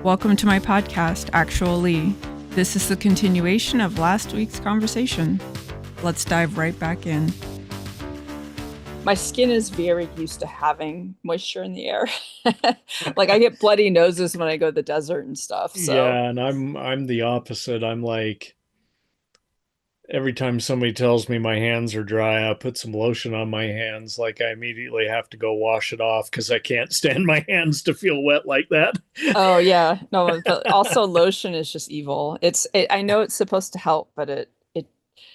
Welcome to my podcast, Actual Leigh. This is the continuation of last week's conversation. Let's dive right back in. My skin is very used to having moisture in the air. Like I get bloody noses when I go to the desert and stuff. So Yeah, and I'm the opposite. I'm like every time somebody tells me my hands are dry, I put some lotion on my hands, like I immediately have to go wash it off because I can't stand my hands to feel wet like that. oh yeah, no, but also lotion is just evil. I know it's supposed to help, but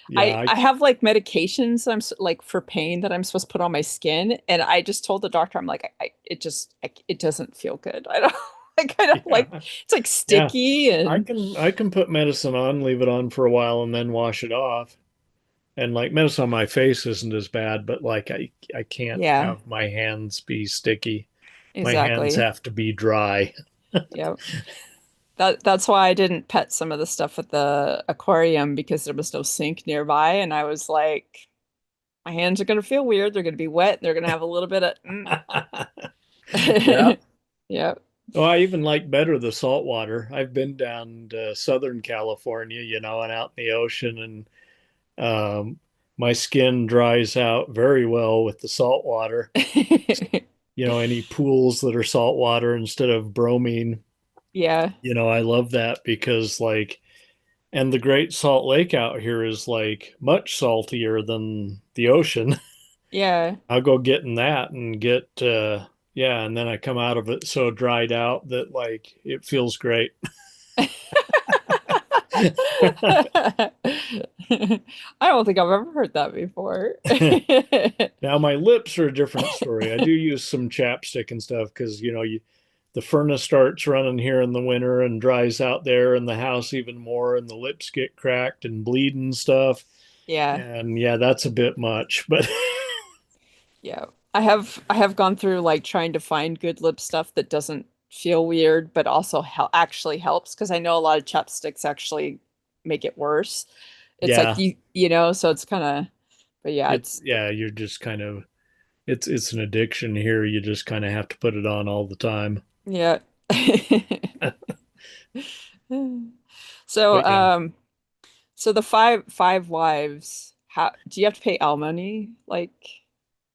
Yeah, I have like medications like for pain that I'm supposed to put on my skin, and I just told the doctor I'm like it doesn't feel good. I don't I kind of like yeah, it's like yeah. sticky I and can I can put medicine on, leave it on for a while, and then wash it off. And like medicine on my face isn't as bad, but like I can't yeah, have my hands be sticky. My hands exactly. have to be dry. Yeah. That's why I didn't pet some of the stuff at the aquarium because there was no sink nearby, and I was like, my hands are gonna feel weird. They're gonna be wet. They're gonna have a little bit of Yeah. yeah. Oh, I even like better the salt water. I've been down to Southern California, and out in the ocean, and my skin dries out very well with the salt water. Any pools that are salt water instead of bromine, Yeah. I love that because, like, and the Great Salt Lake out here is like much saltier than the ocean. Yeah. I'll go get in that and yeah, and then I come out of it so dried out that like it feels great. I don't think I've ever heard that before. Now my lips are a different story. I do use some chapstick and stuff because the furnace starts running here in the winter and dries out there in the house even more, and the lips get cracked and bleed and stuff. Yeah. And yeah, that's a bit much, but Yeah. I have gone through like trying to find good lip stuff that doesn't feel weird, but also actually helps because I know a lot of chapsticks actually make it worse. It's like yeah, you know, so it's kind of, but yeah, it's yeah, you're just kind of it's an addiction here. You just kind of have to put it on all the time. yeah. So, But yeah, so the five wives, how do you have to pay alimony, like,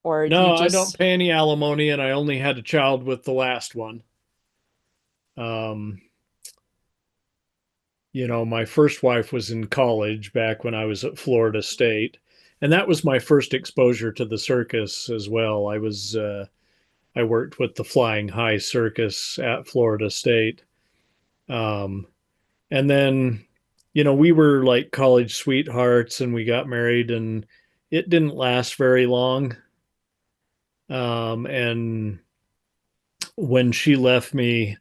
or do you no, I don't just? pay any alimony, and I only had a child with the last one. Um, my first wife was in college back when I was at Florida State, and that was my first exposure to the circus as well. I worked with the Flying High Circus at Florida State. Um, and then, we were like college sweethearts and we got married, and it didn't last very long. And when she left me,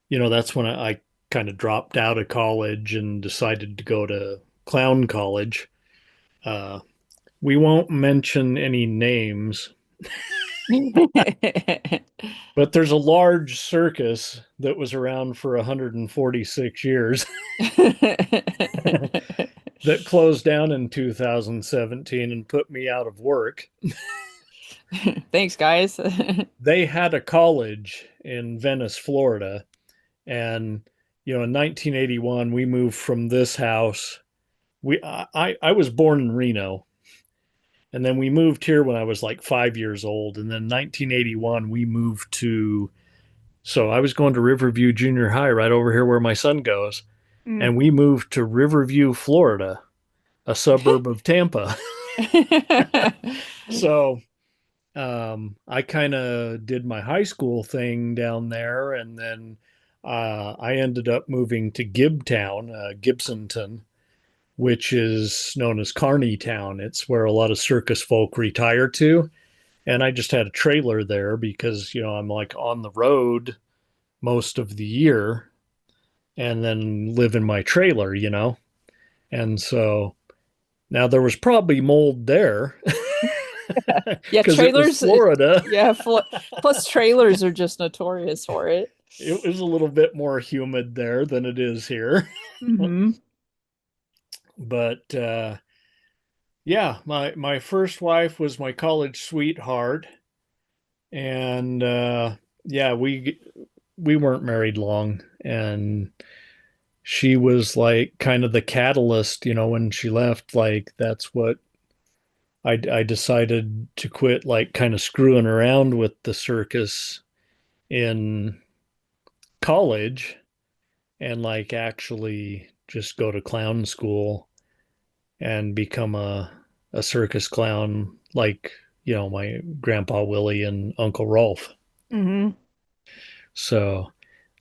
that's when I kind of dropped out of college and decided to go to clown college. Uh, we won't mention any names, but there's a large circus that was around for 146 years that closed down in 2017 and put me out of work. Thanks, guys. They had a college in Venice, Florida, and in 1981 we moved from this house. I was born in Reno, and then we moved here when I was like 5 years old, and then 1981 we moved to. So I was going to Riverview Junior High right over here where my son goes, Mm. and we moved to Riverview, Florida, a suburb of Tampa. So I kind of did my high school thing down there, and then I ended up moving to Gibtown, Gibsonton, which is known as Carney Town. It's where a lot of circus folk retire to. And I just had a trailer there because, I'm like on the road most of the year and then live in my trailer. And so now there was probably mold there Yeah, because it was trailers. Florida. Yeah, plus trailers are just notorious for it. It was a little bit more humid there than it is here. Hmm. But yeah, my first wife was my college sweetheart, and yeah, we weren't married long, And she was like kind of the catalyst, when she left. Like that's what I decided to quit, like kind of screwing around with the circus in college and like actually just go to clown school and become a circus clown like, my grandpa Willie and Uncle Rolf. Mm-hmm. So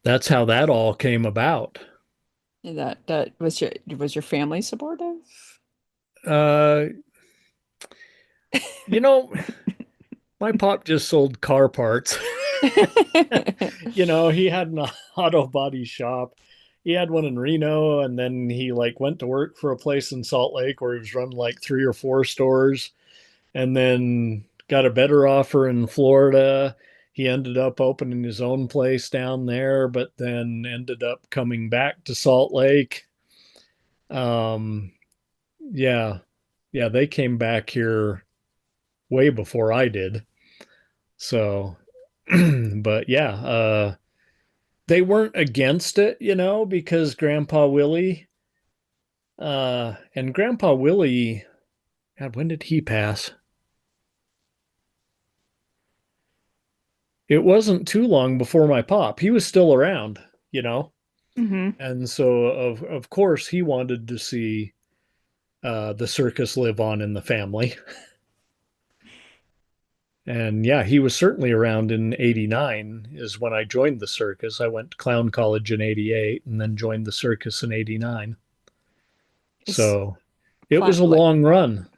that's how that all came about. That was your family supportive? Uh, you know, my pop just sold car parts. He had an auto body shop. He had one in Reno, and then he like went to work for a place in Salt Lake where he was running like 3 or 4 stores, and then got a better offer in Florida. He ended up opening his own place down there, but then ended up coming back to Salt Lake. Um, yeah, yeah, they came back here way before I did. So, but yeah, they weren't against it, because Grandpa Willie, God, when did he pass? It wasn't too long before my pop. He was still around, you know, Mm-hmm. and so of course he wanted to see the circus live on in the family. And yeah, he was certainly around in '89 is when I joined the circus. I went to clown college in '88 and then joined the circus in '89. Is So it clown was a like long run.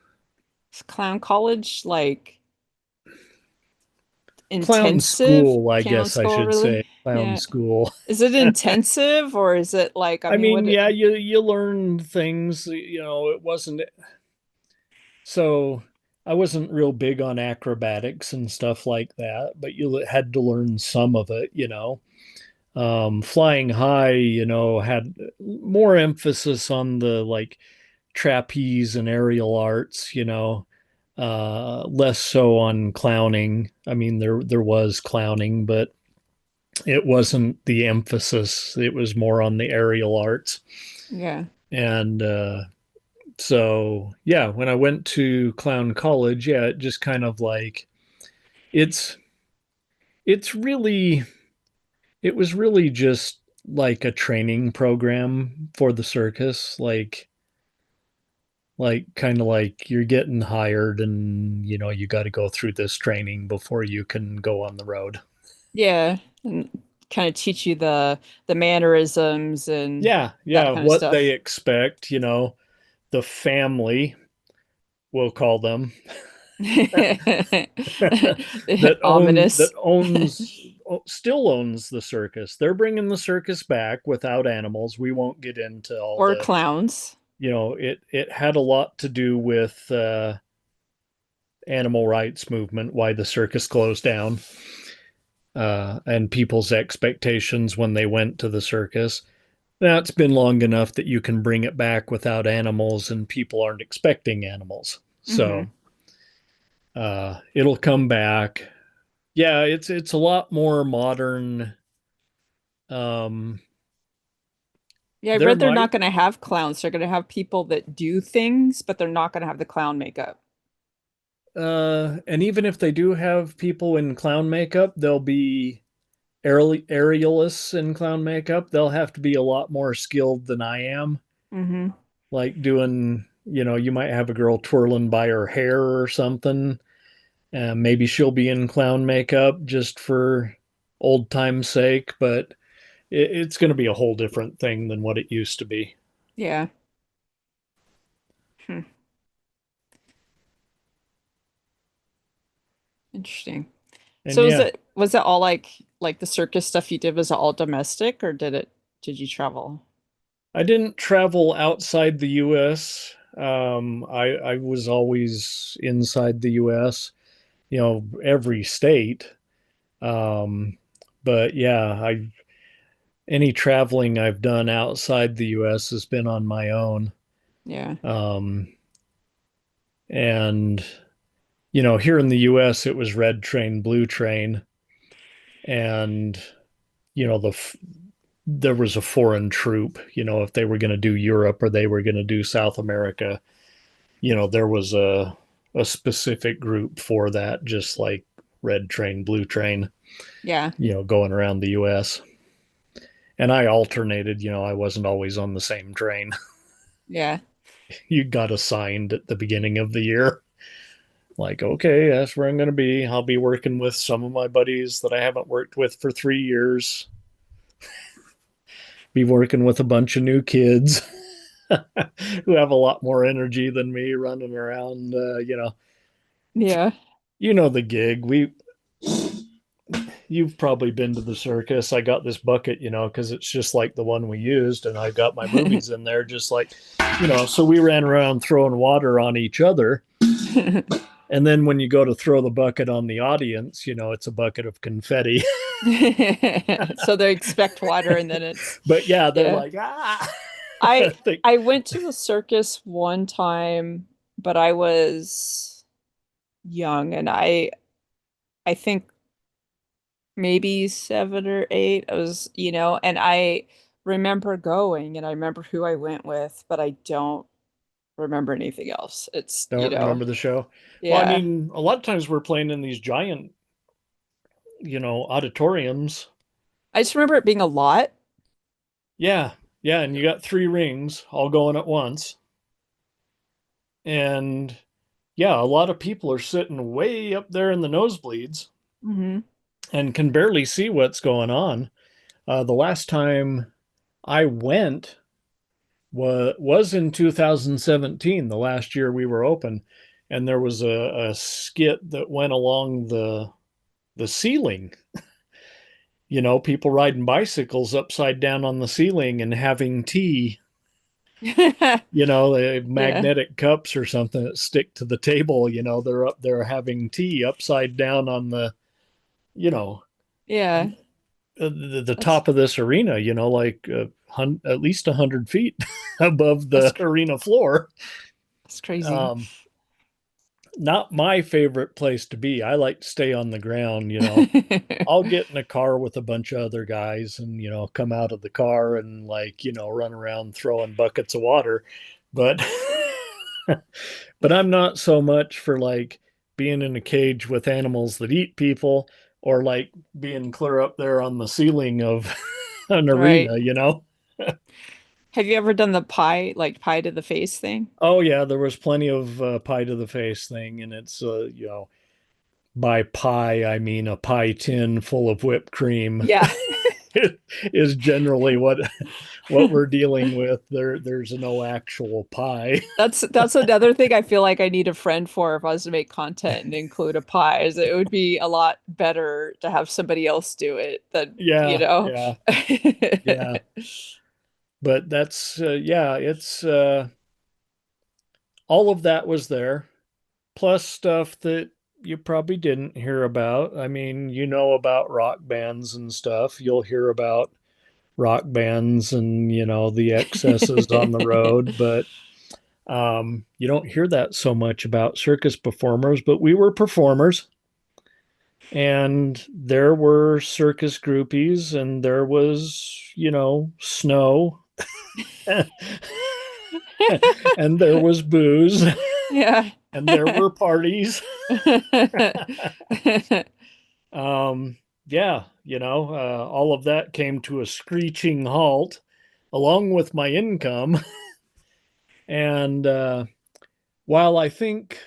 is clown college like Clown intensive? school, I Clown guess I school, should really? say. Clown Yeah. school. Is it intensive or is it like, I I mean, mean, what yeah, you learn things, it wasn't so I wasn't real big on acrobatics and stuff like that, but you had to learn some of it. Flying high, had more emphasis on the like trapeze and aerial arts, less so on clowning. I mean, there was clowning, but it wasn't the emphasis. It was more on the aerial arts. yeah. And so, yeah, when I went to clown college, yeah, it just kind of like it's it's really it was really just like a training program for the circus, like kind of like you're getting hired and you got to go through this training before you can go on the road. Yeah. And kind of teach you the mannerisms and Yeah, that yeah, kind of what they stuff. expect, the family, we'll call them, that Ominous. owns still owns the circus. They're bringing the circus back without animals. We won't get into all Or the, clowns. it had a lot to do with animal rights movement, why the circus closed down, and people's expectations when they went to the circus. Now it's been long enough that you can bring it back without animals, and people aren't expecting animals. Hmm. So it'll come back. Yeah, it's a lot more modern. Um, Yeah, I there read they're not might going to have clowns. They're going to have people that do things, but they're not going to have the clown makeup. and even if they do have people in clown makeup, they'll be aerialists in clown makeup. They'll have to be a lot more skilled than I am. Hmm. Like doing, you might have a girl twirling by her hair or something. Maybe she'll be in clown makeup just for old time's sake, but it's going to be a whole different thing than what it used to be. Yeah. Hmm. Interesting. And So yeah, was it all like the circus stuff you did, was it all domestic or did you travel? I didn't travel outside the US. I was always inside the US, every state. Um, but yeah, any traveling I've done outside the US has been on my own. Yeah. Um, and here in the US, it was red train, blue train, and you know the there was a foreign troop, if they were going to do Europe or they were going to do South America, there was a specific group for that, just like red train, blue train, Yeah. going around the US. And I alternated, I wasn't always on the same train. Yeah. You got assigned at the beginning of the year. Like, okay, that's where I'm going to be. I'll be working with some of my buddies that I haven't worked with for 3 years, be working with a bunch of new kids who have a lot more energy than me running around. Yeah. The gig. You've probably been to the circus. I got this bucket, because it's just like the one we used, and I've got my movies in there, just like, So we ran around throwing water on each other. And then when you go to throw the bucket on the audience, it's a bucket of confetti. So they expect water and then it's But yeah, they're yeah. like, ah. I I went to the circus one time, but I was young and I think maybe 7 or 8. I was, and I remember going and I remember who I went with, but I don't remember anything else. It's, Don't remember the show. Well, I yeah. mean, a lot of times we're playing in these giant, auditoriums. I just remember it being a lot. Yeah. Yeah. And you got three rings all going at once. And yeah, a lot of people are sitting way up there in the nosebleeds Hmm. and can barely see what's going on. The last time I went was in 2017, the last year we were open, and there was a skit that went along the ceiling. People riding bicycles upside down on the ceiling and having tea. Yeah. Magnetic cups or something that stick to the table. They're up there having tea upside down on you know, Yeah. the That's top of this arena. Like at least 100 feet above that's the arena floor. that's crazy. Um, Not my favorite place to be. I like to stay on the ground. I'll get in a car with a bunch of other guys and, come out of the car and like, run around throwing buckets of water. But but I'm not so much for like being in a cage with animals that eat people or like being clear up there on the ceiling of an Right. arena. Have you ever done the pie to the face thing? Oh yeah, there was plenty of pie to the face thing, and it's by pie I mean a pie tin full of whipped cream. Yeah. Is generally what we're dealing with. There's no actual pie. That's another thing I feel like I need a friend for if I was to make content and include a pie, is it would be a lot better to have somebody else do it than, Yeah, yeah, yeah. But that's yeah, it's all of that was there, plus stuff that you probably didn't hear about. I mean, about rock bands and stuff. You'll hear about rock bands and the excesses on the road, but you don't hear that so much about circus performers. But we were performers, and there were circus groupies, and there was snow, and there was booze, Yeah. and there were parties. Yeah, all of that came to a screeching halt, along with my income. And while I think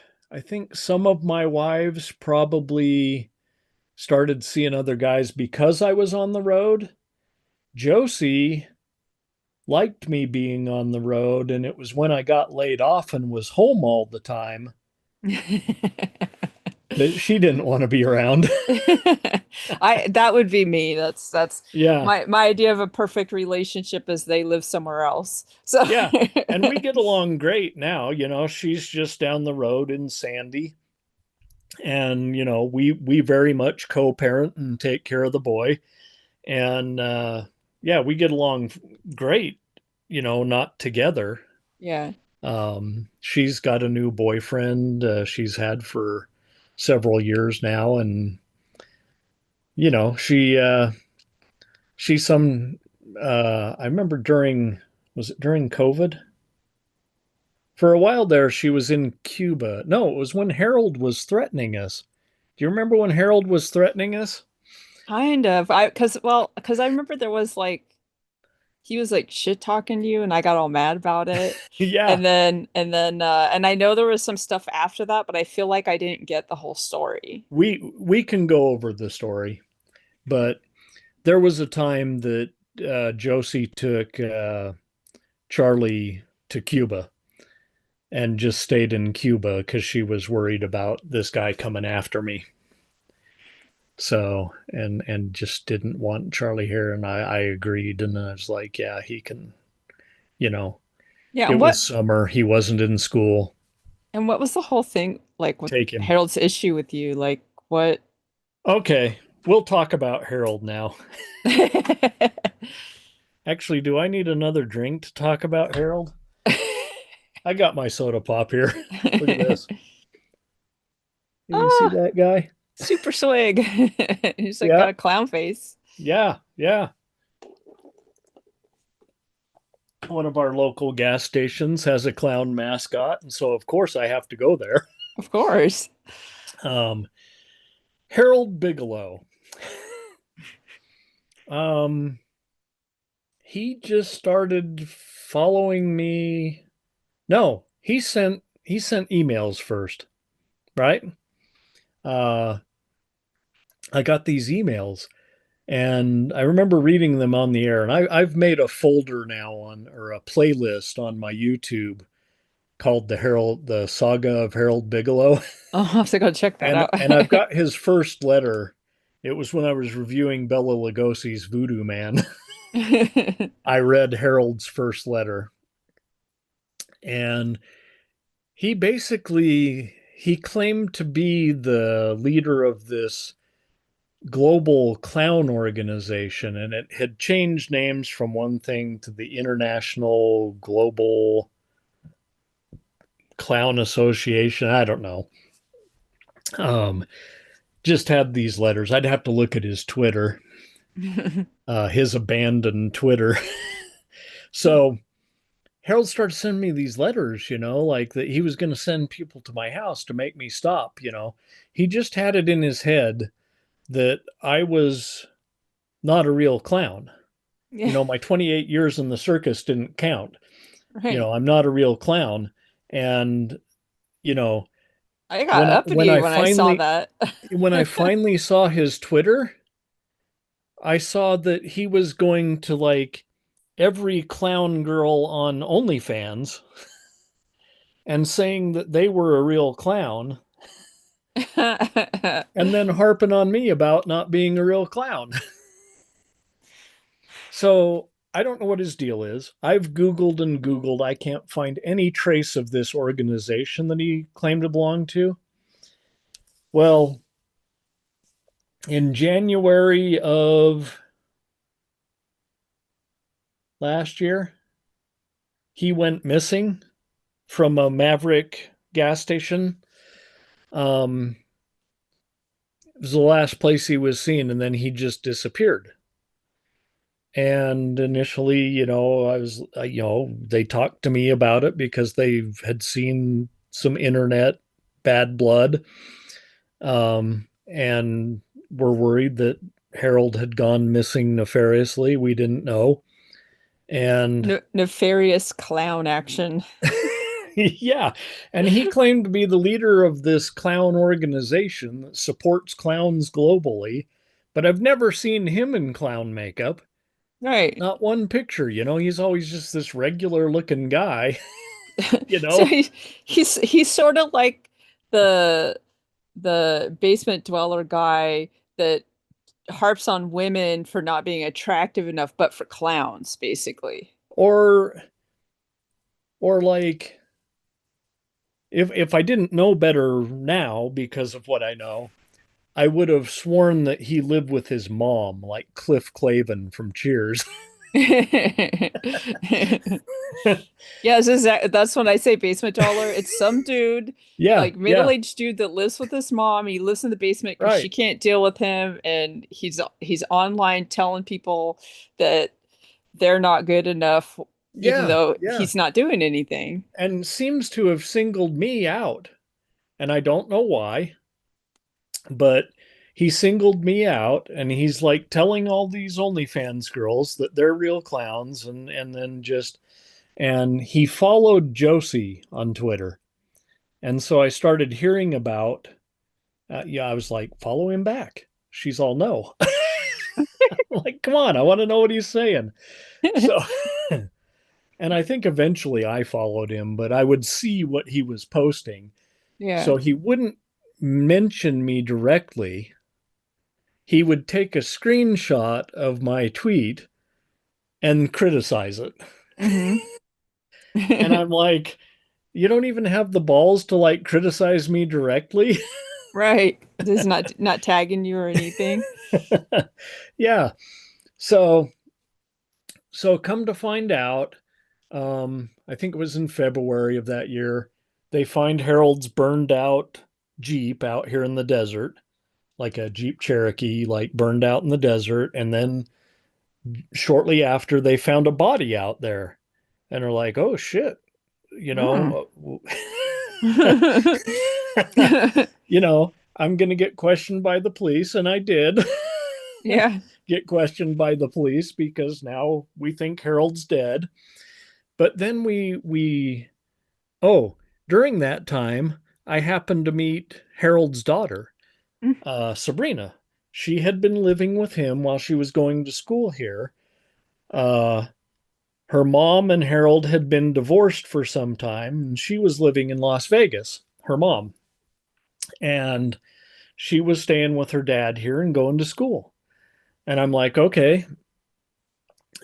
some of my wives probably started seeing other guys because I was on the road, Josie liked me being on the road, and it was when I got laid off and was home all the time that she didn't want to be around. That would be me. That's Yeah, my idea of a perfect relationship is they live somewhere else. So yeah. And we get along great now. She's just down the road in Sandy. And, we very much co-parent and take care of the boy. And yeah, we get along great, not together. yeah. She's got a new boyfriend she's had for several years now. And, she some I remember was it during COVID? For a while there, she was in Cuba. No, it was when Harold was threatening us. Do you remember when Harold was threatening us? Kind of. Because I remember there was like he was like shit talking to you and I got all mad about it. Yeah, And I know there was some stuff after that, but I feel like I didn't get the whole story. we can go over the story, but there was a time that Josie took Charlie to Cuba and just stayed in Cuba because she was worried about this guy coming after me. So and just didn't want Charlie here, and I agreed, and I was like, yeah, he can. You know, Yeah, it was summer. He wasn't in school. and what was the whole thing like with Take him. Harold's issue with you? Like what Okay, we'll talk about Harold now. Actually, do I need another drink to talk about Harold? I got my soda pop here. Look at this. You see Ah, that guy? super swig. He's like got Yeah, a clown face. yeah, yeah. One of our local gas stations has a clown mascot, and so of course I have to go there. Of course. Um, Harold Biggalow. Um, he just started following me. No, he sent emails first, right? Uh, I got these emails, and I remember reading them on the air. And I've made a folder now on or a playlist on my YouTube called the Saga of Harold Bigelow. I'll have to go check that and out. and I've got his first letter. It was when I was reviewing Bela Lugosi's Voodoo Man. I read Harold's first letter, and he claimed to be the leader of this global clown organization, and it had changed names from one thing to the International Global Clown Association. I don't know. Um, just had these letters. I'd have to look at his Twitter, his abandoned Twitter. So Harold started sending me these letters, like that he was going to send people to my house to make me stop. He just had it in his head that I was not a real clown. Yeah, My 28 years in the circus didn't count. right. I'm not a real clown. And, you know, I got when uppity I when I saw finally that. when I finally saw his Twitter, I saw that he was going to like every clown girl on OnlyFans and saying that they were a real clown and then harping on me about not being a real clown. So I don't know what his deal is. I've Googled and Googled. I can't find any trace of this organization that he claimed to belong to. Well, in January of last year, he went missing from a Maverick gas station. Um, it was the last place he was seen, and then he just disappeared. And initially, they talked to me about it because they had seen some internet bad blood, and were worried that Harold had gone missing nefariously. We didn't know. And Nefarious clown action. yeah, and he claimed to be the leader of this clown organization that supports clowns globally, but I've never seen him in clown makeup. Right. Not one picture, he's always just this regular looking guy, you So know. he's sort of like the basement dweller guy that harps on women for not being attractive enough, but for clowns, basically. Or like if I didn't know better now because of what I know, I would have sworn that he lived with his mom, like Cliff Clavin from Cheers. Yes, that's when I say basement dweller. It's some dude, Yeah, like yeah, middle-aged dude that lives with his mom. He lives in the basement because she right. can't deal with him, and he's online telling people that they're not good enough, even Yeah, though yeah. he's not doing anything. And seems to have singled me out. And I don't know why, but he singled me out and he's like telling all these OnlyFans girls that they're real clowns and then just and he followed Josie on Twitter. And so I started hearing about yeah, I was like, follow him back. She's all no. Like, come on, I want to know what he's saying. So and I think eventually I followed him, but I would see what he was posting. Yeah. So he wouldn't mention me directly. He would take a screenshot of my tweet and criticize it. Hmm. And I'm like, you don't even have the balls to like criticize me directly. Right. He's not tagging you or anything. Yeah. So come to find out, I think it was in February of that year, they find Harold's burned out Jeep out here in the desert, like a Jeep Cherokee, like burned out in the desert. And then shortly after, they found a body out there and are like, oh shit, you Mm. know, I'm going to get questioned by the police. And I did Yeah. get questioned by the police because now we think Harold's dead. But then oh, during that time, I happened to meet Harold's daughter, Mm. Sabrina. She had been living with him while she was going to school here. Uh, Her mom and Harold had been divorced for some time, and she was living in Las Vegas, her mom. And she was staying with her dad here and going to school. And I'm like, okay.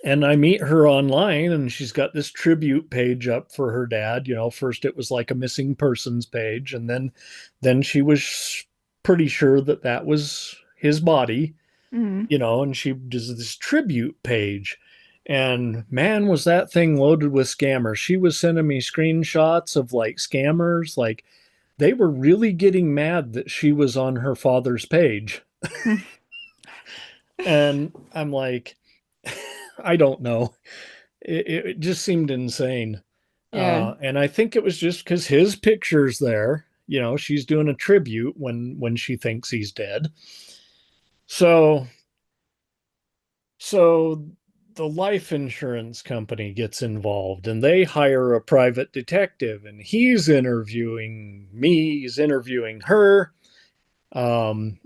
And I meet her online, and she's got this tribute page up for her dad. First it was like a missing persons page, and then she was pretty sure that that was his body, Mm. and she does this tribute page. And man, was that thing loaded with scammers. She was sending me screenshots of like scammers. Like they were really getting mad that she was on her father's page. Mm. And I'm like, I don't know. It just seemed insane. Yeah. And I think it was just because his picture's there. She's doing a tribute when she thinks he's dead. So So the life insurance company gets involved and they hire a private detective and he's interviewing me, he's interviewing her. Um,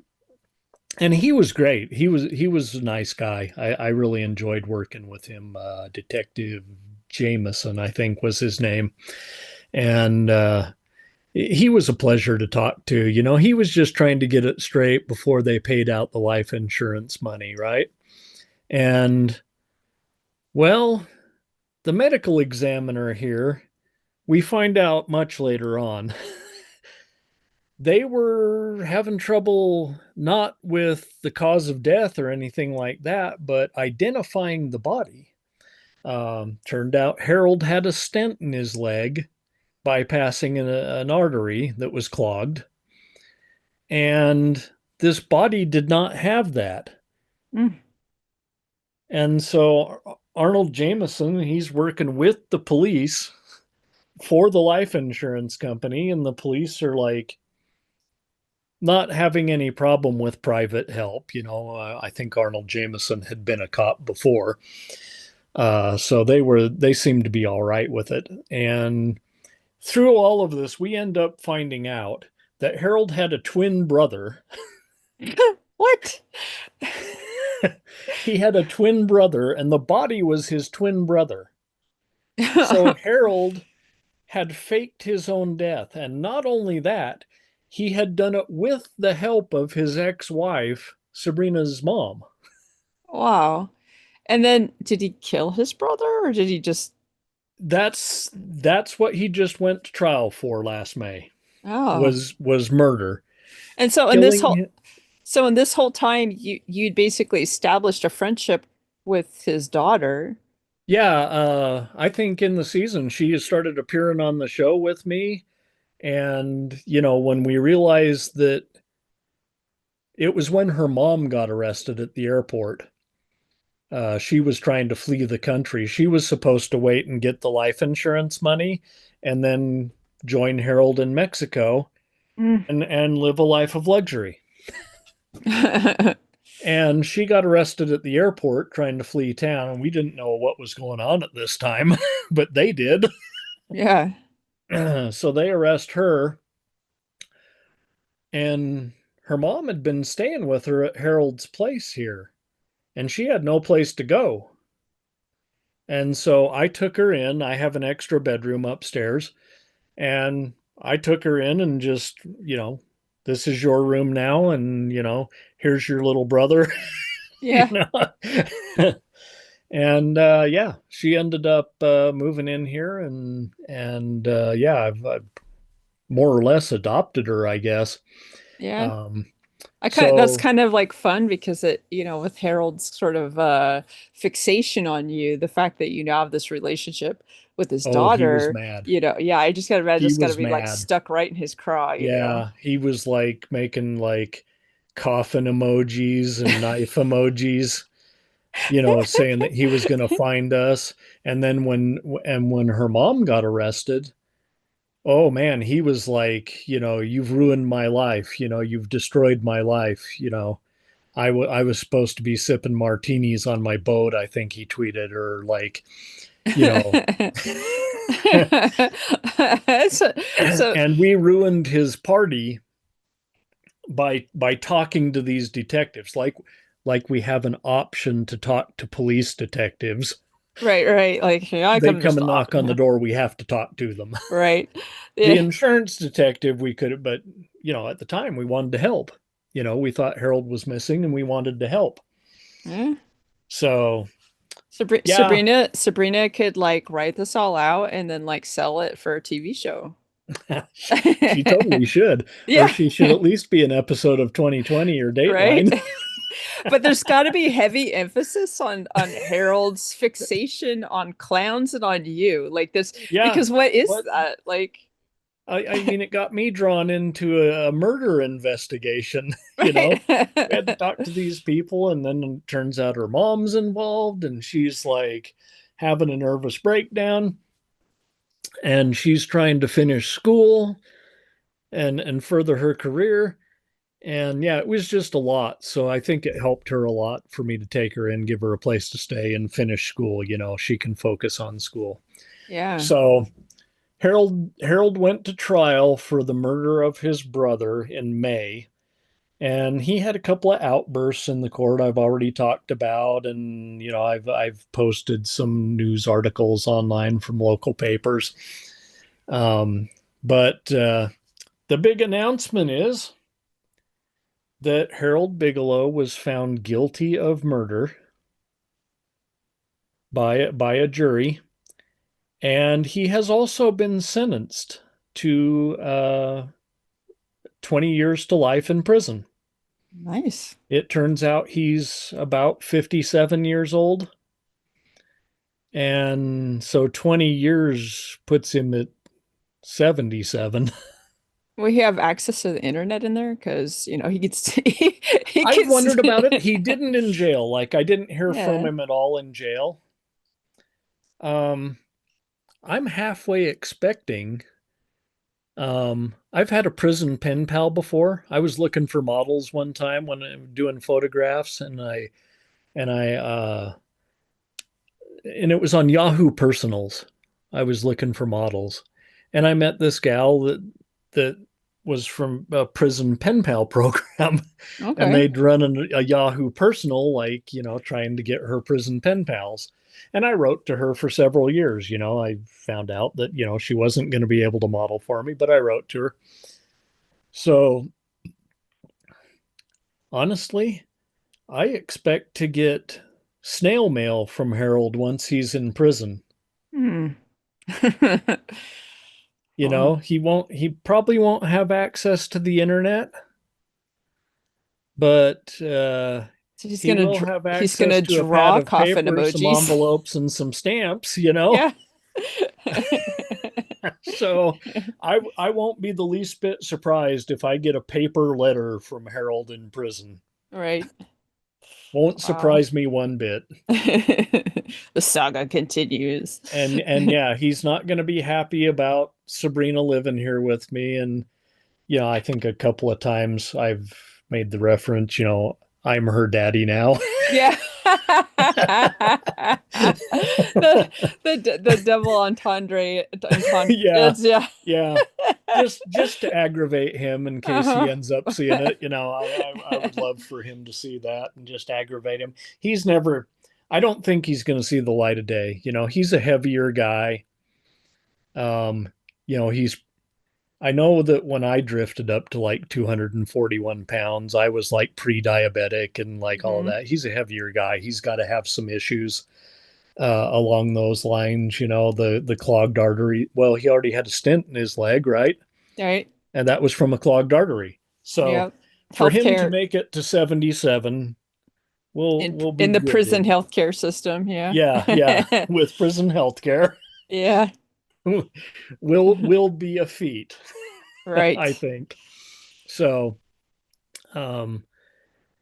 and he was great. He was a nice guy. I really enjoyed working with him. Detective Jameson, I think was his name. And he was a pleasure to talk to. He was just trying to get it straight before they paid out the life insurance money, right? And well, the medical examiner here, we find out much later on, they were having trouble not with the cause of death or anything like that, but identifying the body. Turned out Harold had a stent in his leg, bypassing an artery that was clogged, and this body did not have that. Mm. And so Arnold Jameson, he's working with the police for the life insurance company, and the police are like not having any problem with private help. I think Arnold Jameson had been a cop before, so they seemed to be all right with it. And through all of this, we end up finding out that Harold had a twin brother. What? He had a twin brother, and the body was his twin brother. So Harold had faked his own death. And not only that, he had done it with the help of his ex wife, Sabrina's mom. Wow. And then did he kill his brother or did he just That's what he just went to trial for last May. Oh. Was murder. And so in this whole Killing. so in this whole time you'd basically established a friendship with his daughter. Yeah, I think in the season she has started appearing on the show with me. And, when we realized that it was when her mom got arrested at the airport, She was trying to flee the country. She was supposed to wait and get the life insurance money and then join Harold in Mexico Mm. and live a life of luxury. And she got arrested at the airport trying to flee town, and we didn't know what was going on at this time, but they did. Yeah. So they arrest her, and her mom had been staying with her at Harold's place here, and she had no place to go. And so I took her in. I have an extra bedroom upstairs, and I took her in and just, this is your room now, and here's your little brother. you Yeah. know and yeah, she ended up moving in here, and yeah, I've more or less adopted her, I guess. Yeah. um That's so kind of like fun because with Harold's sort of fixation on you, the fact that you now have this relationship with his oh, he was daughter, mad. yeah, I just gotta imagine He it's gotta was be like mad. stuck right in his craw. Yeah, he was like making like coffin emojis and knife emojis, saying that he was going to find us. And then when her mom got arrested, oh man, he was like, you've ruined my life. You've destroyed my life. I was supposed to be sipping martinis on my boat, I think he tweeted, or like, you know, So, so and we ruined his party by talking to these detectives, like we have an option to talk to police detectives. right. Like, yeah, I They could come just and knock on the yeah, door, we have to talk to them. right. The Yeah. insurance detective, we could, but at the time we wanted to help. We thought Harold was missing and we wanted to help. Yeah. So yeah, Sabrina could like write this all out and then like sell it for a TV show. she totally should, or Yeah, she should at least be an episode of 2020 or right. Dateline. But there's got to be heavy emphasis on Harold's fixation on clowns and on you, like this, Yeah, because what is what that like? I mean, it got me drawn into a murder investigation. Right. We had to talk to these people, and then it turns out her mom's involved, and she's like having a nervous breakdown, and she's trying to finish school and further her career. And yeah, it was just a lot. So I think it helped her a lot for me to take her in, give her a place to stay, and finish school. She can focus on school. Yeah. So Harold went to trial for the murder of his brother in May, and he had a couple of outbursts in the court I've already talked about, and I've posted some news articles online from local papers. But the big announcement is that Harold Biggalow was found guilty of murder by a jury, and he has also been sentenced to 20 years to life in prison. Nice. It turns out he's about 57 years old. And so 20 years puts him at 77. We have access to the internet in there because he gets he I've gets wondered about it. He didn't in jail. Like, I didn't hear from yeah. him at all in jail. Um, I'm halfway expecting. I've had a prison pen pal before. I was looking for models one time when I'm doing photographs, and and it was on Yahoo Personals. I was looking for models, and I met this gal that was from a prison pen pal program, and Okay. they'd run a Yahoo Personal, like trying to get her prison pen pals. And I wrote to her for several years. I found out that she wasn't going to be able to model for me, but I wrote to her. So honestly, I expect to get snail mail from Harold once he's in prison. Hmm. Oh. He probably won't have access to the internet, but So he will have he's access gonna to a pad draw of coffin paper, some emojis. envelopes, and some stamps. Yeah. So I won't be the least bit surprised if I get a paper letter from Harold in prison. Right. Won't Wow. surprise me one bit. The saga continues. And yeah, he's not going to be happy about Sabrina living here with me. And I think a couple of times I've made the reference, I'm her daddy now. Yeah. The the double entendre. Yeah, It's yeah. yeah. Just to aggravate him in case he Uh-huh. ends up seeing it. I would love for him to see that and just aggravate him. He's never, I don't think he's going to see the light of day. He's a heavier guy. Um, he's I know that when I drifted up to like 241 pounds, I was like pre-diabetic and like all of Hmm. that. He's a heavier guy. He's got to have some issues along those lines. The clogged artery. Well, he already had a stent in his leg, right? Right. And that was from a clogged artery. So Yeah. for him to Healthcare make it to 77, we'll be in the prison good. healthcare system. Yeah. Yeah, yeah. With prison healthcare, Yeah. will be a feat, I Right. think. So, um,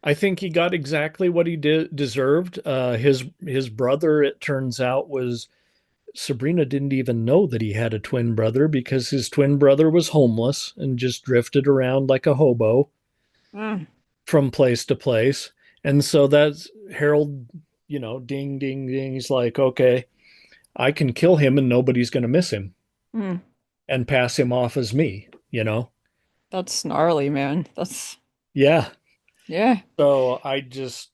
I think he got exactly what he deserved. His brother, it turns out, was Sabrina didn't even know that he had a twin brother because his twin brother was homeless and just drifted around like a hobo Mm, from place to place. And so that's Harold, ding, ding, ding. He's like, okay, I can kill him and nobody's going to miss him mm. and pass him off as me. That's gnarly, man. That's Yeah. yeah. So I just,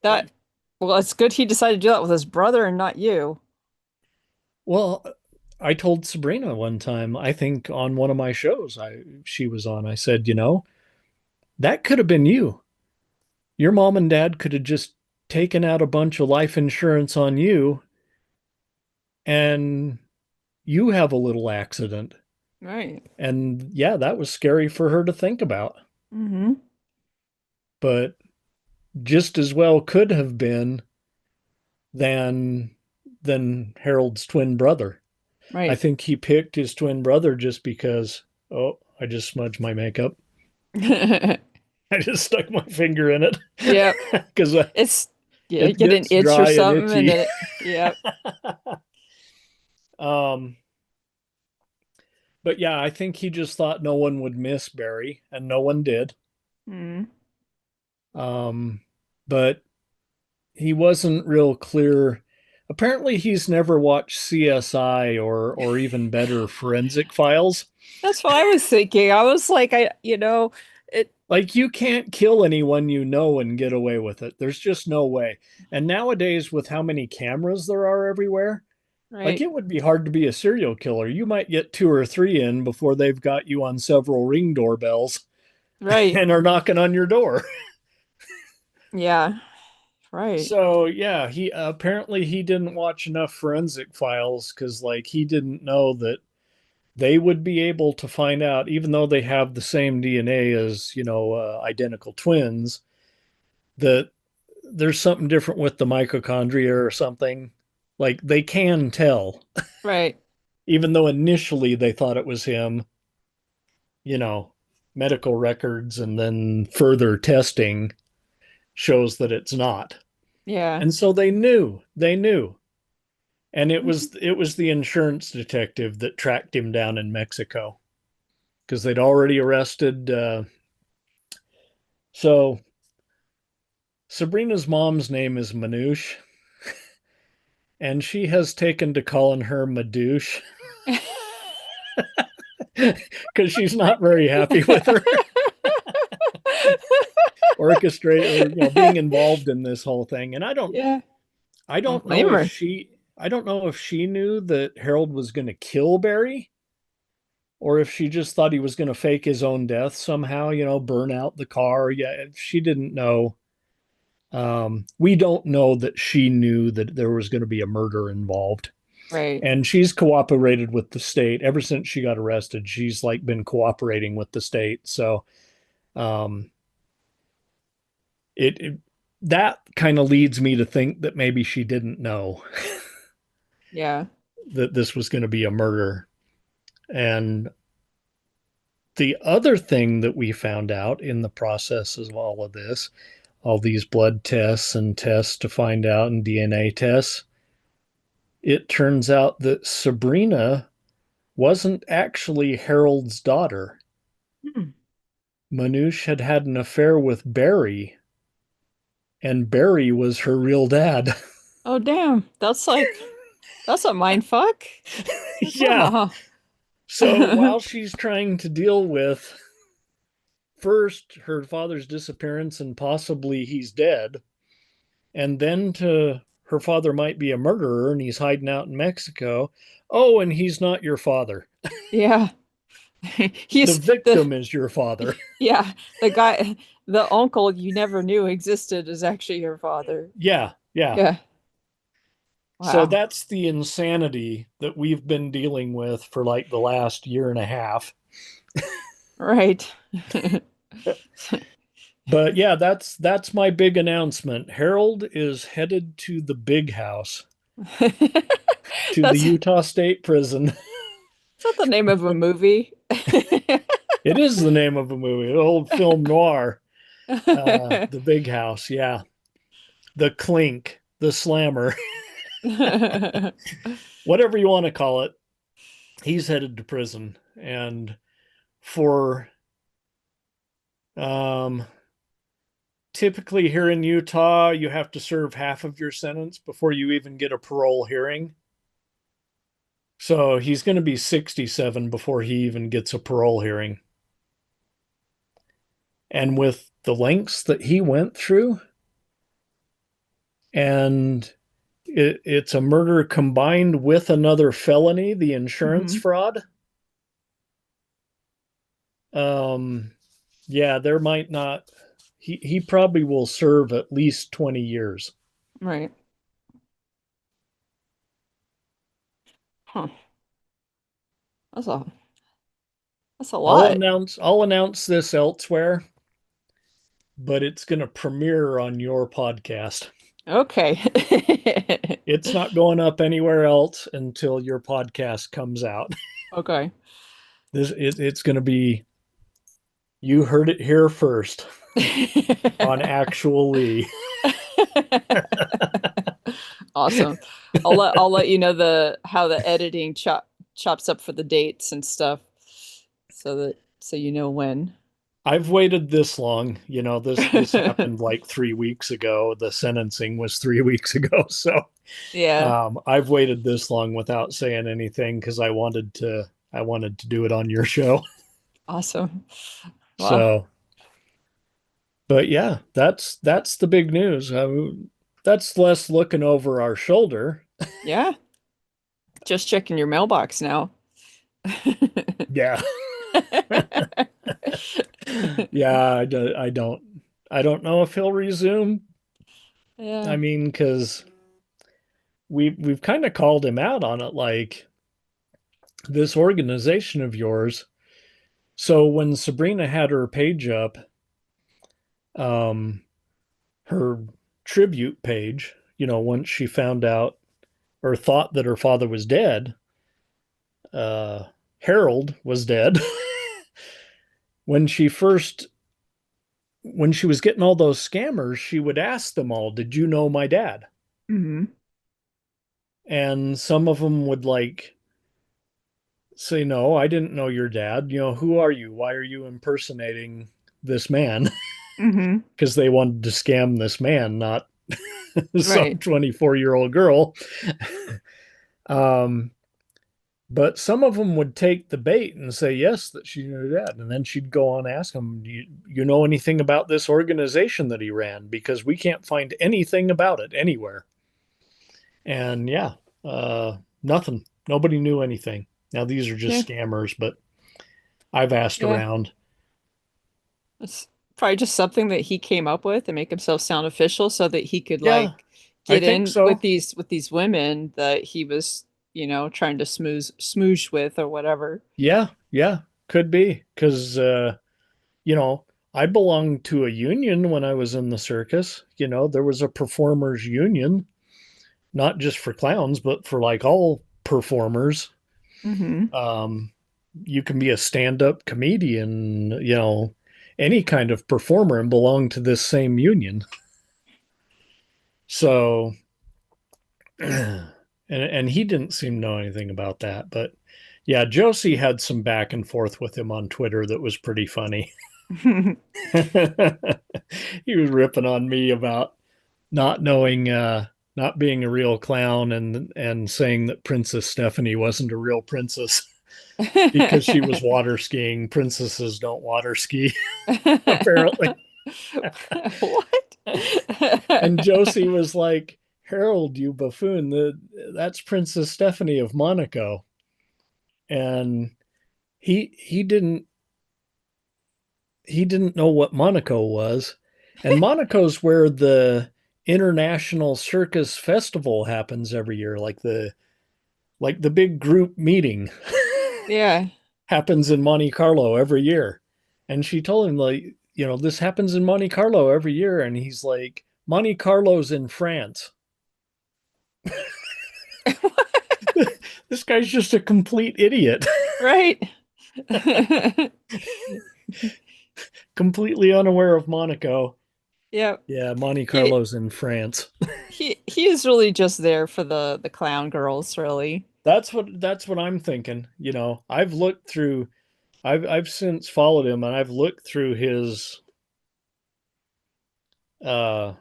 That well, it's good he decided to do that with his brother and not you. well, I told Sabrina one time, I think on one of my shows she was on, I said, that could have been you. Your mom and dad could have just taken out a bunch of life insurance on you and you have a little accident. Right. And yeah, that was scary for her to think about. Mm-hmm. But just as well could have been than Harold's twin brother. I Right. think he picked his twin brother just because, oh, I just smudged my makeup. I just stuck my finger in it Yep. because It's yeah, you it get an gets itch or dry and something and itchy. then yep. um, but yeah, I think he just thought no one would miss Barry, and no one did. Mm, Um, but he wasn't real clear. Apparently, he's never watched CSI or even better, Forensic Files. that's what I was thinking. I was like, it Like you can't kill anyone and get away with it. There's just no way. And nowadays, with how many cameras there are everywhere, like right, it would be hard to be a serial killer. You might get two or three in before they've got you on several ring doorbells right. and are knocking on your door. Yeah, right, So yeah, he apparently he didn't watch enough Forensic Files because like he didn't know that they would be able to find out, even though they have the same DNA as identical twins, that there's something different with the mitochondria or something. Like they can tell, right. even though initially they thought it was him. You know, medical records and then further testing shows that it's not. Yeah. And so they knew. And it Mhm. was it was the insurance detective that tracked him down in Mexico because they'd already arrested. So Sabrina's mom's name is Manouche, and she has taken to calling her Madouche because she's not very happy with her orchestrate or being involved in this whole thing. And Yeah. I Don't don't blame know if her. she knew that Harold was going to kill Barry or if she just thought he was going to fake his own death somehow, burn out the car. Yeah, she didn't know. We don't know that she knew that there was going to be a murder involved. Right. And she's cooperated with the state ever since she got arrested. She's like been cooperating with the state. So um, it that kind of leads me to think that maybe she didn't know Yeah. that this was going to be a murder. And the other thing that we found out in the process of all of this all these blood tests and tests to find out, and DNA tests. It turns out that Sabrina wasn't actually Harold's daughter. Hmm. Manouche had had an affair with Barry, and Barry was her real dad. Oh, damn. That's a mind fuck. Yeah. Oh. So while she's trying to deal with first her father's disappearance and possibly he's dead, and then to her father might be a murderer and he's hiding out in Mexico. Oh, and he's not your father. Yeah. The He's the victim is your father. yeah, the guy the uncle you never knew existed is actually your father. Yeah, yeah. Yeah. So Wow. that's the insanity that we've been dealing with for like the last year and a half. Right. But yeah, that's my big announcement. Harold is headed to the big house, to the That's Utah State Prison. is that the name of a movie? It is the name of a movie, an old film noir. The big house, yeah. The clink, the slammer, whatever you want to call it. He's headed to prison. And for um, typically here in Utah, you have to serve half of your sentence before you even get a parole hearing. So he's going to be 67 before he even gets a parole hearing. And with the lengths that he went through, and it's a murder combined with another felony, the insurance Hmm. fraud. Um, yeah, there might not. He probably will serve at least 20 years. Right. Huh. That's a that's a I'll lot. announce I'll announce this elsewhere, but it's going to premiere on your podcast. Okay. It's not going up anywhere else until your podcast comes out. Okay. It's going to be, you heard it here first on actual Leigh. Awesome. I'll let you know the how the editing chops up for the dates and stuff so you know when. I've waited this long. This happened like 3 weeks ago. The sentencing was 3 weeks ago. So Yeah. I've waited this long without saying anything because I wanted to do it on your show. Awesome. Well, So, but yeah, that's the big news. That's less looking over our shoulder. yeah. Just checking your mailbox now. Yeah. Yeah, I don't know if he'll resume. Yeah. I mean, because we've kind of called him out on it, like this organization of yours. So when Sabrina had her page up, um, her tribute page, once she found out or thought that her father was dead, uh, Harold was dead. when she first when she was getting all those scammers, she would ask them all, "Did you know my dad?" Hmm. And some of them would like say, "No, I didn't know your dad. Who are you? Why are you impersonating this man?" Hmm. Because they wanted to scam this man, not some Right. 24-year-old girl. um, but some of them would take the bait and say, yes, that she knew that. And then she'd go on and ask him, you know anything about this organization that he ran? Because we can't find anything about it anywhere. And yeah, nothing. Nobody knew anything. Now, these are Yeah. just scammers, but I've asked Yeah. around. It's probably just something that he came up with and make himself sound official so that he could Yeah, like I get think in so. with these women that he was, trying to smoosh with or whatever. Yeah, yeah, could be. Because, you know, I belonged to a union when I was in the circus. There was a performers union, not just for clowns, but for like all performers. Hmm. Um, you can be a stand-up comedian, any kind of performer and belong to this same union. So, and he didn't seem to know anything about that. But yeah, Josie had some back and forth with him on Twitter that was pretty funny. He was ripping on me about not knowing, not being a real clown, and saying that Princess Stephanie wasn't a real princess because she was water skiing. Princesses don't water ski, apparently. What? And Josie was like, Harold, you buffoon, that's Princess Stephanie of Monaco. And he didn't know what Monaco was. And Monaco's where the International Circus Festival happens every year, like the big group meeting Yeah. happens in Monte Carlo every year. And she told him, like, this happens in Monte Carlo every year. And he's like, Monte Carlo's in France. This guy's just a complete idiot. Right. Completely unaware of Monaco. Yep. Yeah, Monte He Carlo's in France. he is really just there for the clown girls, really. That's what I'm thinking. I've since followed him, and I've looked through his uh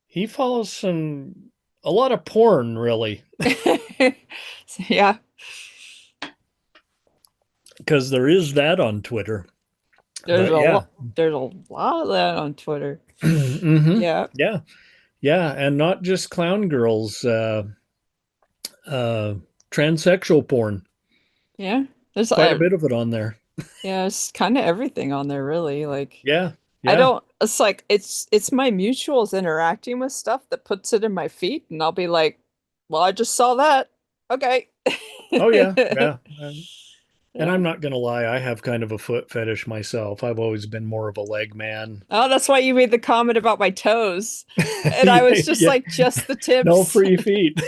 he follows a lot of porn, really, Yeah. because there is that on Twitter. There's But a yeah. lot there's a lot of that on Twitter. Hmm. Yeah. Yeah. Yeah, and not just clown girls, uh transsexual porn. Yeah. There's Quite a bit of it on there. yeah, it's kind of everything on there really. Like Yeah. I Yeah. don't it's like it's my mutuals interacting with stuff that puts it in my feed and I'll be like, "Well, I just saw that." Okay. Oh yeah. Yeah. And I'm not gonna lie, I have kind of a foot fetish myself. I've always been more of a leg man. Oh, that's why you made the comment about my toes. And I was just Yeah, like, just the no tips. free feet.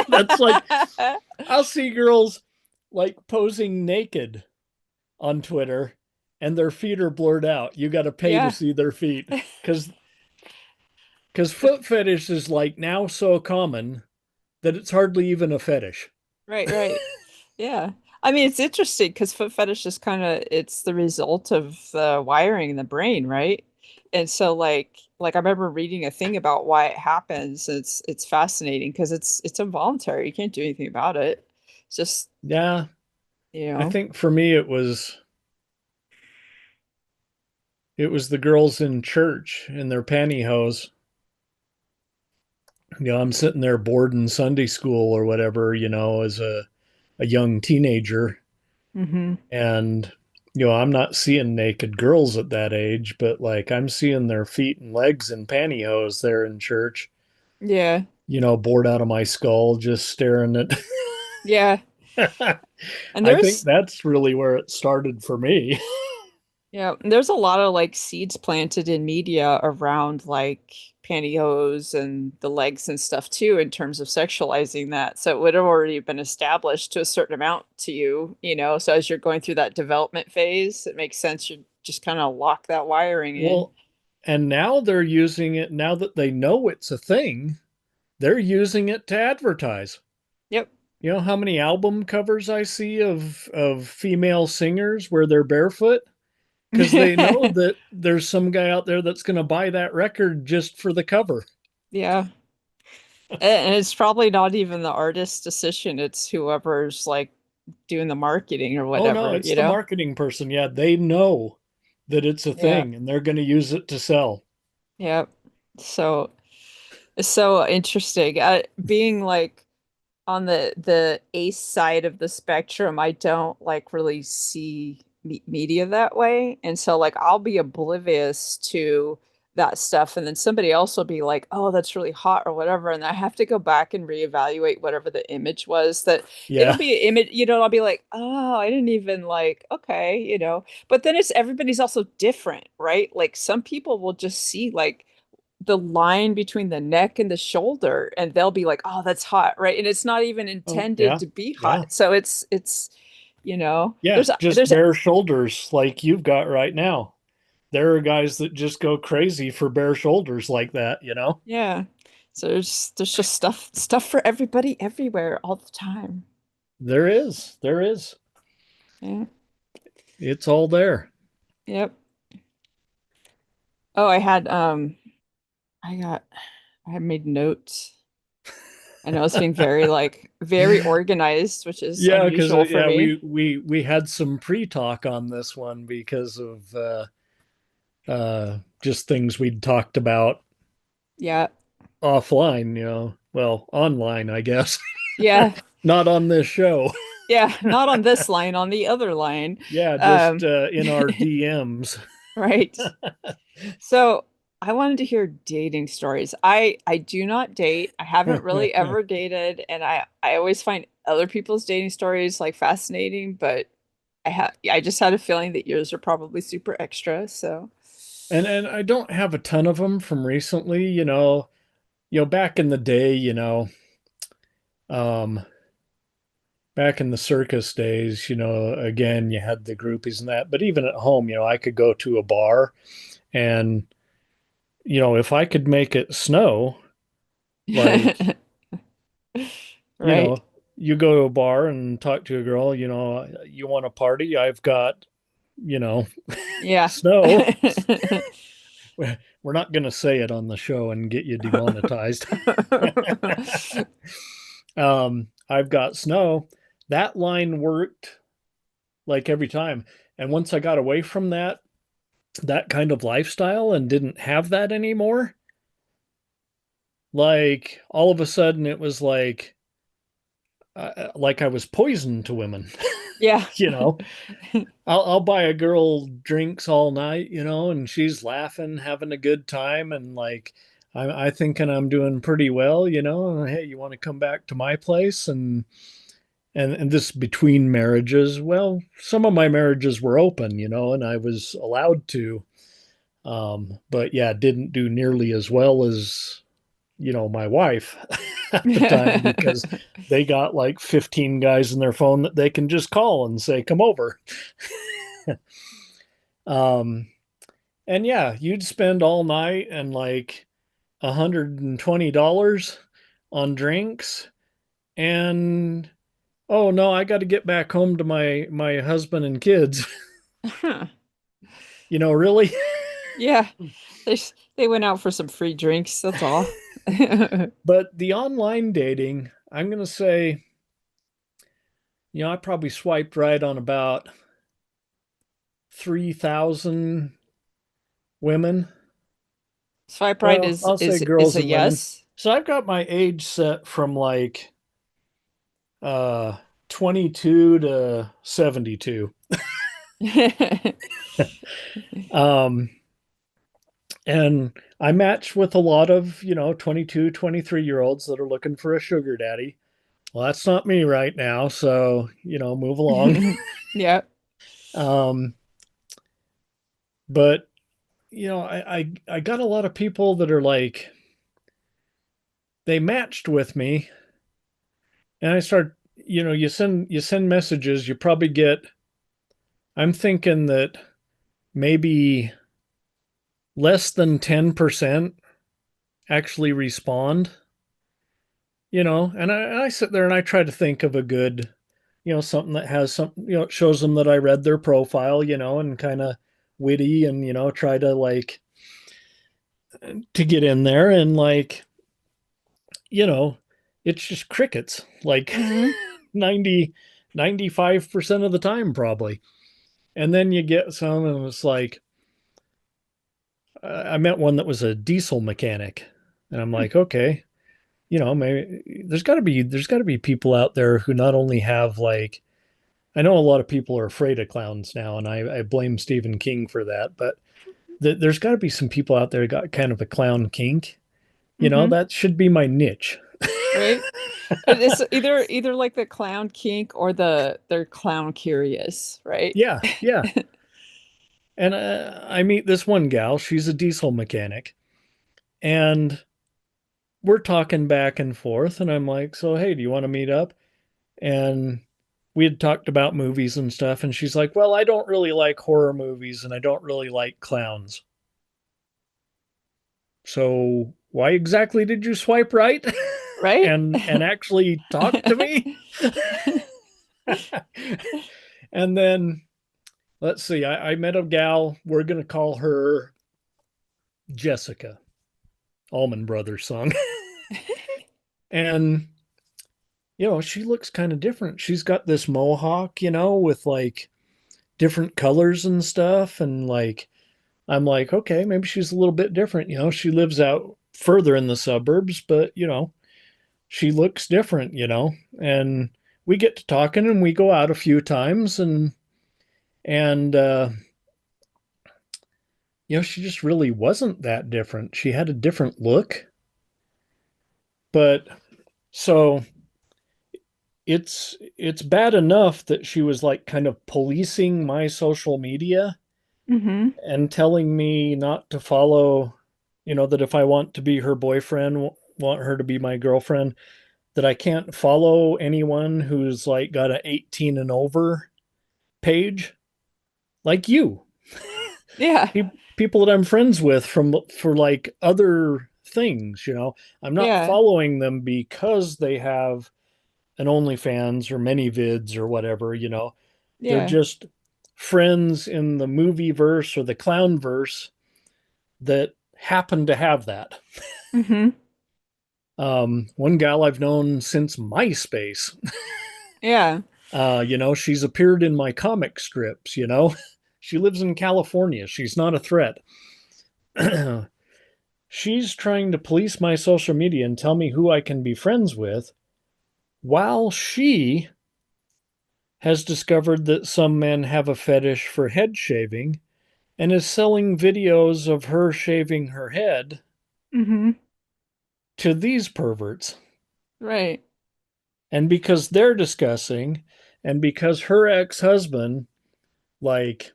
That's like, I'll see girls like posing naked on Twitter and their feet are blurred out. You got to pay to Yeah. see their feet because foot fetish is like now so common that it's hardly even a fetish. Right, right. Yeah. I mean, it's interesting because foot fetish is kind of it's the result of the wiring in the brain, right? And so like I remember reading a thing about why it happens. It's fascinating because it's involuntary. You can't do anything about it. It's just, Yeah, you I know. think for me it was the girls in church in their pantyhose. I'm sitting there bored in Sunday school or whatever, as a young teenager. Hmm. And, I'm not seeing naked girls at that age, but like I'm seeing their feet and legs in pantyhose there in church, Yeah. bored out of my skull, just staring at. Yeah. And I think there's that's really where it started for me. yeah, and there's a lot of like seeds planted in media around like pantyhose and the legs and stuff too, in terms of sexualizing that. So it would have already been established to a certain amount to you, you know. So as you're going through that development phase, it makes sense you just kind of lock that wiring in. Well, and now they're using it now that they know it's a thing, they're using it to advertise. Yep. You know how many album covers I see of female singers where they're barefoot? Because they know that there's some guy out there that's going to buy that record just for the cover. Yeah. And it's probably not even the artist's decision. It's whoever's like doing the marketing or Oh no, whatever, it's you the know? marketing person. Yeah, they know that it's a Yeah. thing and they're going to use it to sell. Yeah. So it's so interesting. Being like on the ace side of the spectrum, I don't like really see media that way. And so like I'll be oblivious to that stuff and then somebody else will be like, "Oh, that's really hot" or whatever, and I have to go back and reevaluate whatever the image was that it'll Yeah. be an image, you know, I'll be like, "Oh, I didn't even like, okay, you know." But then it's everybody's also different, right? Like some people will just see like the line between the neck and the shoulder and they'll be like, "Oh, that's hot," right? And it's not even Oh, intended yeah. to be Yeah. hot. So it's you know. Yeah, just There's bare shoulders like you've got right now. There are guys that just go crazy for bare shoulders like that, you know? yeah. So there's just stuff for everybody everywhere all the time. There is. There is. Yeah. It's all there. Yep. Oh, I got I had made notes. I know it's being very like very organized, which is Yeah, because unusual for yeah, me. we had some pre-talk on this one because of just things we'd talked about Yeah. offline, you know. Well, online, I guess. Yeah. Not on this show. Yeah, not on this line, on the other line. Yeah, just Um, in our DMs. right. So I wanted to hear dating stories. I do not date. I haven't really ever dated, and I always find other people's dating stories like fascinating, but I just had a feeling that yours are probably super extra. So And I don't have a ton of them from recently, back in the day, um back in the circus days, again, you had the groupies and that, but even at home, I could go to a bar and, if I could make it snow, like, you right. know, you go to a bar and talk to a girl, you want to party? I've got, you know, Yeah. snow. We're not going to say it on the show and get you demonetized. I've got snow. That line worked like every time. And once I got away from that kind of lifestyle and didn't have that anymore, like all of a sudden it was like I was poison to women. Yeah. you know, I'll buy a girl drinks all night, and she's laughing, having a good time, and like I thinking I'm doing pretty well, Hey, you want to come back to my place? And this between marriages. Well, some of my marriages were open, and I was allowed to. But yeah, didn't do nearly as well as my wife at the time because they got like 15 guys in their phone that they can just call and say, come over. um, and yeah, you'd spend all night and like $120 on drinks. And oh no, I got to get back home to my husband and kids. Really? Yeah. They went out for some free drinks, that's all. But the online dating, I'm going to say, I probably swiped right on about 3,000 women. Swipe right Well, I'll say is girls a and women. yes. So I've got my age set from like uh 22 to 72. Um and I match with a lot of, 22, 23-year olds that are looking for a sugar daddy. Well, that's not me right now, so, move along. Yeah. Um but I got a lot of people that are like they matched with me and I start, you send messages, you probably get I'm thinking that maybe less than 10% actually respond, and I sit there and I try to think of a good, something that has some, shows them that I read their profile, and kind of witty and, try to like to get in there and like, you know, it's just crickets like Hmm. 90, 95% of the time probably. And then you get some and it's like, I met one that was a diesel mechanic and I'm like, okay, maybe there's got to be people out there who not only have like I know a lot of people are afraid of clowns now, and I blame Stephen King for that, but there's got to be some people out there who got kind of a clown kink. Hmm. That should be my niche. Right? It is either like the clown kink or they're clown curious, right? Yeah, yeah. And I meet this one gal. She's a diesel mechanic, and we're talking back and forth. And I'm like, "So hey, do you want to meet up?" And we had talked about movies and stuff, and she's like, "Well, I don't really like horror movies, and I don't really like clowns. So why exactly did you swipe right Right? and actually talk to me?" And then let's see, I met a gal. We're gonna call her Jessica. Allman Brothers song. And she looks kind of different. She's got this mohawk, with like different colors and stuff. And like, I'm like, okay, maybe she's a little bit different. She lives out further in the suburbs, but, she looks different, and we get to talking and we go out a few times and she just really wasn't that different. She had a different look. But so it's bad enough that she was like kind of policing my social media Hmm. and telling me not to follow, that if I want to be her boyfriend, want her to be my girlfriend, that I can't follow anyone who's like got a 18 and over page like you. Yeah. People that I'm friends with for like other things, I'm not Yeah. following them because they have an OnlyFans or many vids or whatever, they're Yeah. just friends in the movie verse or the clown verse that happen to have that. Hmm. One gal I've known since MySpace, Yeah. she's appeared in my comic strips, she lives in California. She's not a threat. She's trying to police my social media and tell me who I can be friends with while she has discovered that some men have a fetish for head shaving and is selling videos of her shaving her head Hmm. to these perverts. Right. And because they're discussing, and because her ex husband, like,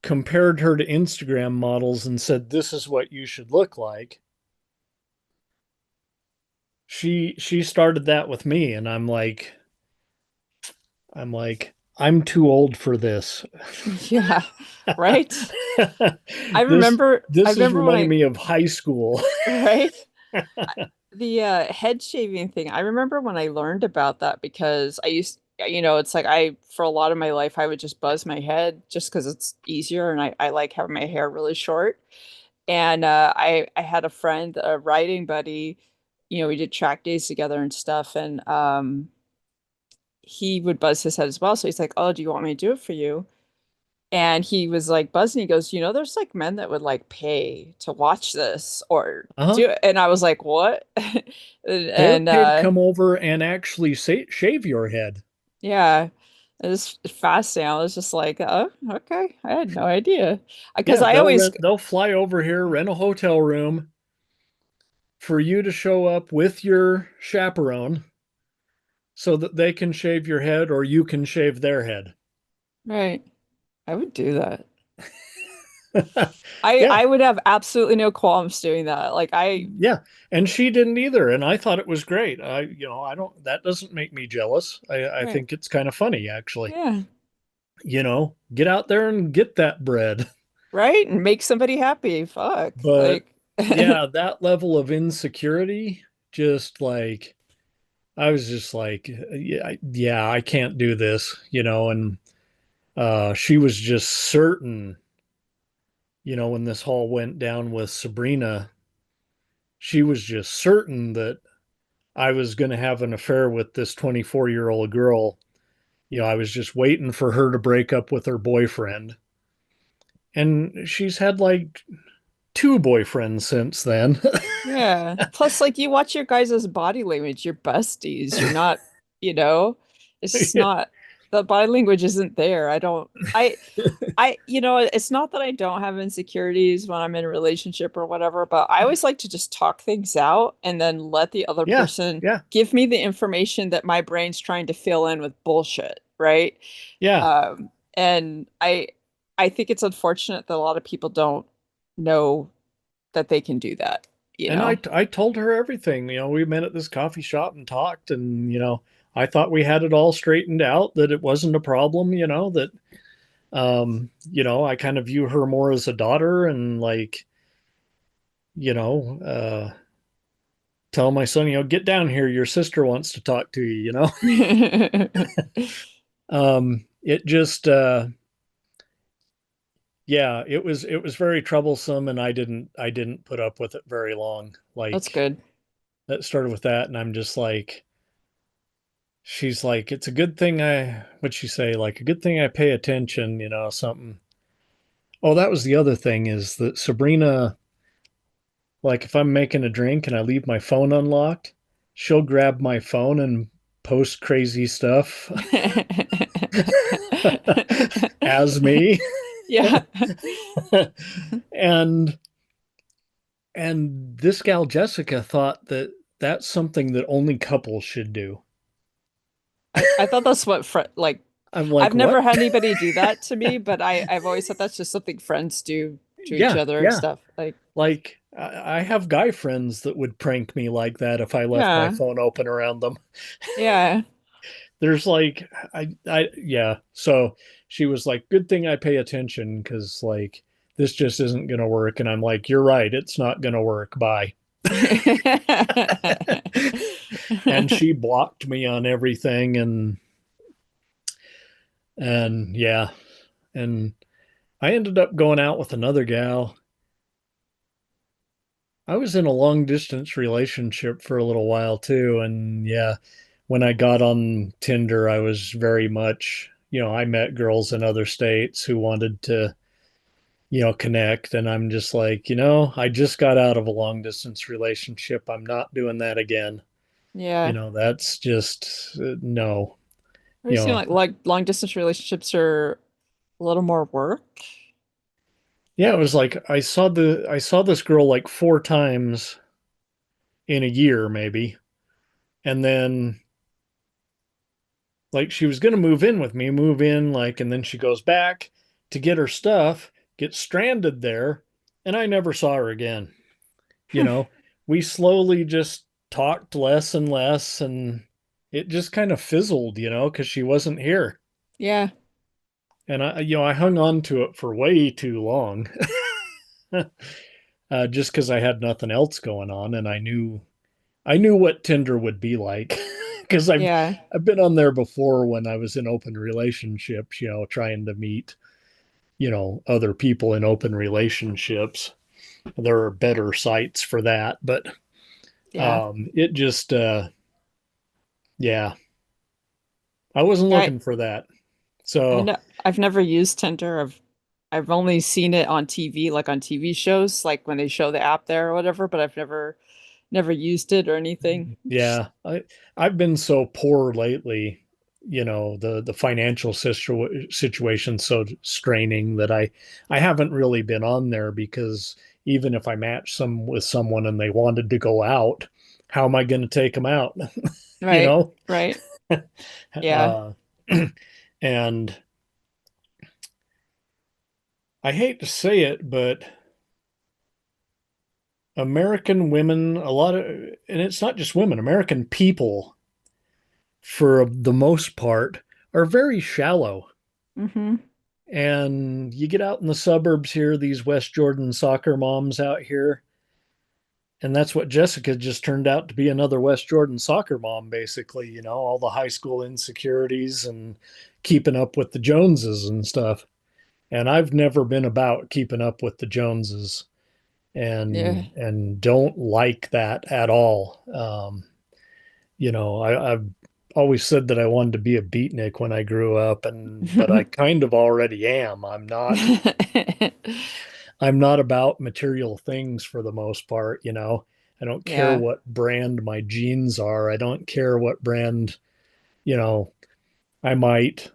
compared her to Instagram models and said, "This is what you should look like," she started that with me. And I'm too old for this. Yeah. Right. I this remember I this is remember when reminding I me of high school. right? The head shaving thing. I remember when I learned about that because it's like for a lot of my life I would just buzz my head just because it's easier and I like having my hair really short. And I had a friend, a writing buddy, we did track days together and stuff, and he would buzz his head as well. So he's like, "Oh, do you want me to do it for you?" And he was like buzzing. He goes, there's like men that would like pay to watch this or Uh-huh. do it. And I was like, what? They would And pay to come over and actually shave your head. yeah, it was fascinating. I was just like, oh, okay. I had no idea. Because Yeah, I always, they'll fly over here, rent a hotel room for you to show up with your chaperone so that they can shave your head or you can shave their head. right, I would do that. I Yeah, I would have absolutely no qualms doing that. Like yeah. And she didn't either. And I thought it was great. I don't, that doesn't make me jealous. I right, think it's kind of funny, actually. yeah, Get out there and get that bread. right, and make somebody happy. Fuck, But like, yeah, that level of insecurity, just like, I was just like, yeah, I can't do this, and she was just certain, when this all went down with Sabrina, she was just certain that I was going to have an affair with this 24-year-old girl. I was just waiting for her to break up with her boyfriend. And she's had like two boyfriends since then. yeah. Plus, like, you watch your guys' body language, your besties. You're not, you know, it's just Yeah. not the body language isn't there. It's not that I don't have insecurities when I'm in a relationship or whatever, but I always like to just talk things out and then let the other Yeah. person Yeah. give me the information that my brain's trying to fill in with bullshit, right? Yeah. And I think it's unfortunate that a lot of people don't know that they can do that, you And know? I told her everything. We met at this coffee shop and talked, and I thought we had it all straightened out, that it wasn't a problem, that I kind of view her more as a daughter, and like, you know, tell my son, get down here, your sister wants to talk to you. It just yeah, it was very troublesome, and I didn't put up with it very long. That's Like, good. that started with that, and I'm just like, she's like, it's a good thing what'd she say? Like, a good thing I pay attention, something. Oh, that was the other thing, is that Sabrina, like, if I'm making a drink and I leave my phone unlocked, she'll grab my phone and post crazy stuff as me. Yeah. and and this gal Jessica thought that that's something that only couples should do. I thought that's what like I'm like, I've never what? had anybody do that to me, but I've always thought that's just something friends do to each Yeah, other and yeah. stuff. Like, Like, I have guy friends that would prank me like that if I left my yeah, phone open around them. yeah. There's like, yeah. So she was like, good thing I pay attention, because like, this just isn't going to work. And I'm like, you're right. It's not going to work. Bye. And she blocked me on everything. And yeah. And I ended up going out with another gal. I was in a long distance relationship for a little while too. And yeah, when I got on Tinder, I was very much, I met girls in other states who wanted to, connect. And I'm just like, I just got out of a long distance relationship. I'm not doing that again. Yeah. That's just no, Are you you seem know, like long distance relationships are a little more work? yeah, it was like I saw this girl like four times in a year, maybe. And then, like, she was going to move in with me, move in, like, and then she goes back to get her stuff, gets stranded there, and I never saw her again. You know, we slowly just talked less and less, and it just kind of fizzled, because she wasn't here. Yeah. And I hung on to it for way too long, just because I had nothing else going on, and I knew what Tinder would be like, because Yeah. I've been on there before when I was in open relationships, trying to meet, other people in open relationships. There are better sites for that, but Yeah. it just yeah, I wasn't I looking for that. I So know I've never used Tinder. I've only seen it on TV, like on TV shows, like when they show the app there or whatever, but I've never used it or anything. yeah, I've been so poor lately. The financial situation so straining that I haven't really been on there, because even if I match some with someone and they wanted to go out, how am I going to take them out? you Right. know Right. Yeah. uh, and I hate to say it, but American women, a lot of, and it's not just women, American people, for the most part, are very shallow. Hmm. And you get out in the suburbs here, these West Jordan soccer moms out here, and that's what Jessica just turned out to be, another West Jordan soccer mom, basically, all the high school insecurities and keeping up with the Joneses and stuff. And I've never been about keeping up with the Joneses, Yeah. and don't like that at all. I've always said that I wanted to be a beatnik when I grew up, but I kind of already am. I'm not about material things for the most part. I don't care Yeah. what brand my jeans are. I don't care what brand, you know, I might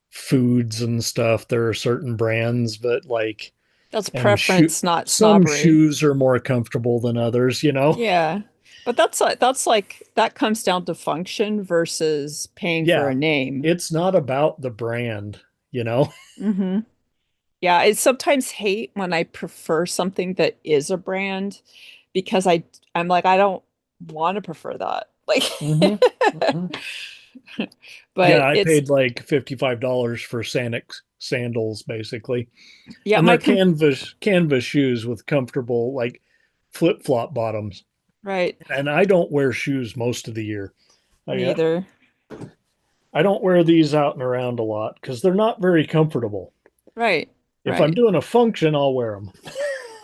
foods and stuff. There are certain brands, but like, That's and preference, not some snobbery. shoes are more comfortable than others. Yeah. But that's like that comes down to function versus paying for Yeah, a name. it's not about the brand. Hmm. Yeah, I sometimes hate when I prefer something that is a brand because I'm like I don't want to prefer that. Like, Hmm. Hmm. Yeah, but I it's paid like $55 for Sanix sandals basically. yeah, And they're canvas shoes with comfortable like flip-flop bottoms. right. And I don't wear shoes most of the year. Me I either. I don't wear these out and around a lot because they're not very comfortable. Right. If I'm Right. doing a function, I'll wear them.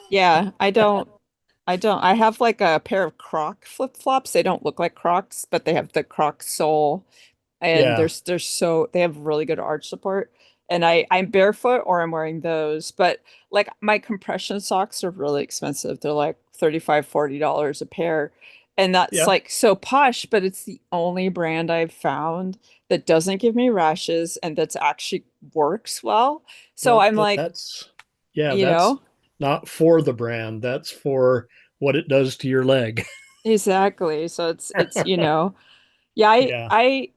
Yeah, I don't. I have like a pair of Croc flip-flops. They don't look like Crocs, but they have the Croc sole and Yeah, they're so they have really good arch support. And I'm barefoot or I'm wearing those, but like my compression socks are really expensive. They're like 35, $40 a pair. And that's yeah. like so posh, but it's the only brand I've found that doesn't give me rashes and that's actually works well. So Well, I'm like, yeah, you that's know, not for the brand. That's for what it does to your leg. exactly. So it's yeah, Yeah, I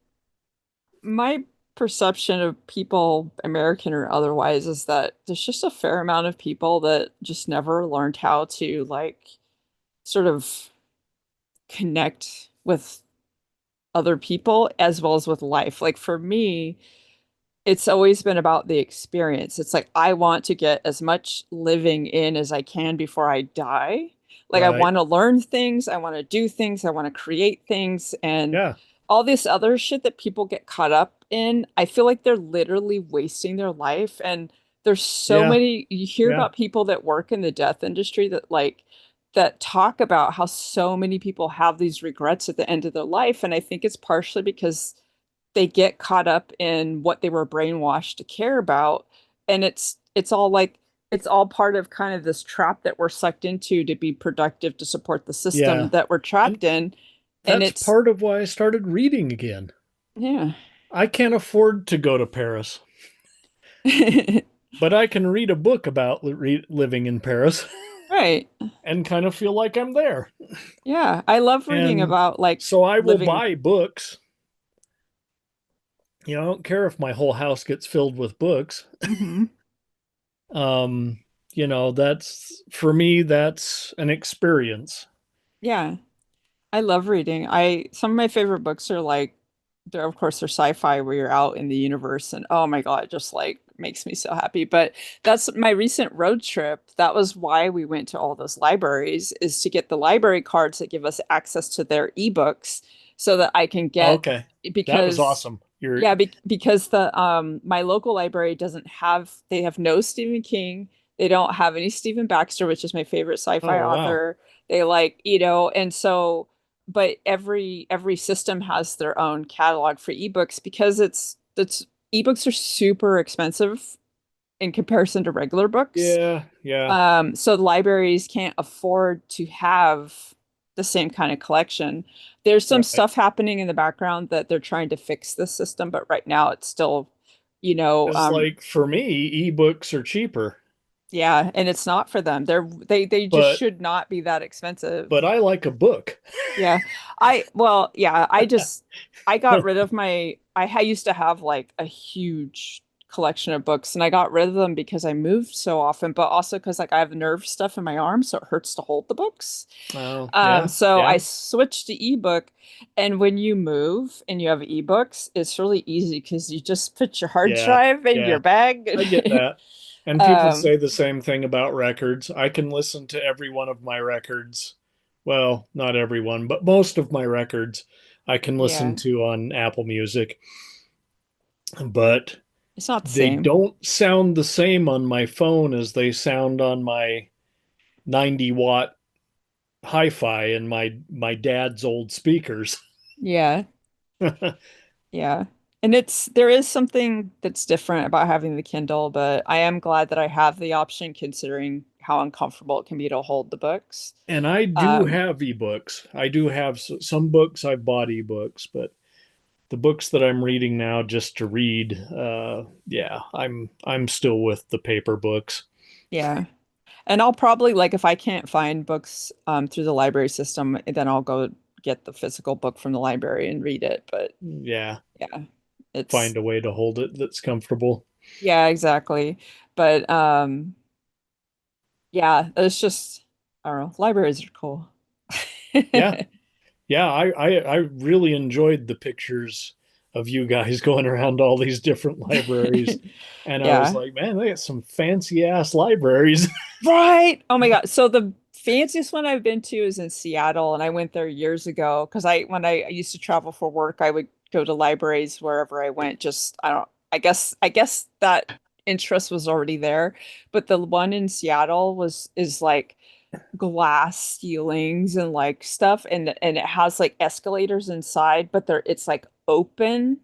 my perception of people, American or otherwise, is that there's just a fair amount of people that just never learned how to like sort of connect with other people as well as with life. Like for me, it's always been about the experience. It's like I want to get as much living in as I can before I die. Like I right. want to learn things, I want to do things, I want to create things, and Yeah, all this other shit that people get caught up in. I feel like they're literally wasting their life. And there's so yeah, many, you hear yeah, about people that work in the death industry that like that talk about how so many people have these regrets at the end of their life. And I think it's partially because they get caught up in what they were brainwashed to care about, and it's all like it's all part of kind of this trap that we're sucked into to be productive to support the system yeah. that we're And trapped in. And that's it's part of why I started reading again. yeah. I can't afford to go to Paris, but I can read a book about living in Paris Right. and kind of feel like I'm there. Yeah, I love reading And about like so I will living. buy books. You know, I don't care if my whole house gets filled with books. Mhm. Um, you know, that's for me, that's an experience. Yeah, I love reading. I some of my favorite books are like they're of course they're sci-fi where you're out in the universe and oh my God, it just like makes me so happy. But that's my recent road trip. That was why we went to all those libraries is to get the library cards that give us access to their ebooks so that I can get Okay. That was because awesome. You're, yeah, because the my local library doesn't have they have no Stephen King. They don't have any Stephen Baxter, which is my favorite sci-fi oh, wow. author. They like, and so but every system has their own catalog for ebooks because it's ebooks are super expensive in comparison to regular books. Yeah, yeah, So the libraries can't afford to have the same kind of collection. There's some right. stuff happening in the background that they're trying to fix the system, but right now it's still, Because, like, for me, ebooks are cheaper, yeah, and it's not for them. They just but should not be that expensive. I like a book. Yeah. Well, yeah, I got rid of I used to have like a huge collection of books and I got rid of them because I moved so often, but also because like I have nerve stuff in my arm, so it hurts to hold the books. Oh, yeah, So I yeah, switched to ebook, and when you move and you have ebooks, it's really easy because you just put your hard yeah, drive in yeah. your bag. I get that. And people Um, say the same thing about records. I can listen to every one of my records. Well, not everyone, but most of my records I can listen yeah, to on Apple Music. But it's not the they same. don't sound the same on my phone as they sound on my 90-watt hi-fi and my dad's old speakers. Yeah. Yeah. And there is something that's different about having the Kindle, but I am glad that I have the option considering how uncomfortable it can be to hold the books. And I do Um, have ebooks. I do have some books I've bought ebooks, but the books that I'm reading now just to read, yeah, I'm still with the paper books. yeah. And I'll probably like if I can't find books through the library system, then I'll go get the physical book from the library and read it. But Yeah, yeah, it's find a way to hold it that's comfortable. yeah, exactly. But yeah, it's just I don't know, libraries are cool. Yeah, Yeah, I really enjoyed the pictures of you guys going around all these different libraries. And I was Yeah. like, man, they got some fancy ass libraries. Right. Oh my God. So the fanciest one I've been to is in Seattle, and I went there years ago because when I used to travel for work, I would go to libraries wherever I went. Just I don't I guess that interest was already there. But the one in Seattle is like glass ceilings and like stuff, and it has like escalators inside, but it's like open.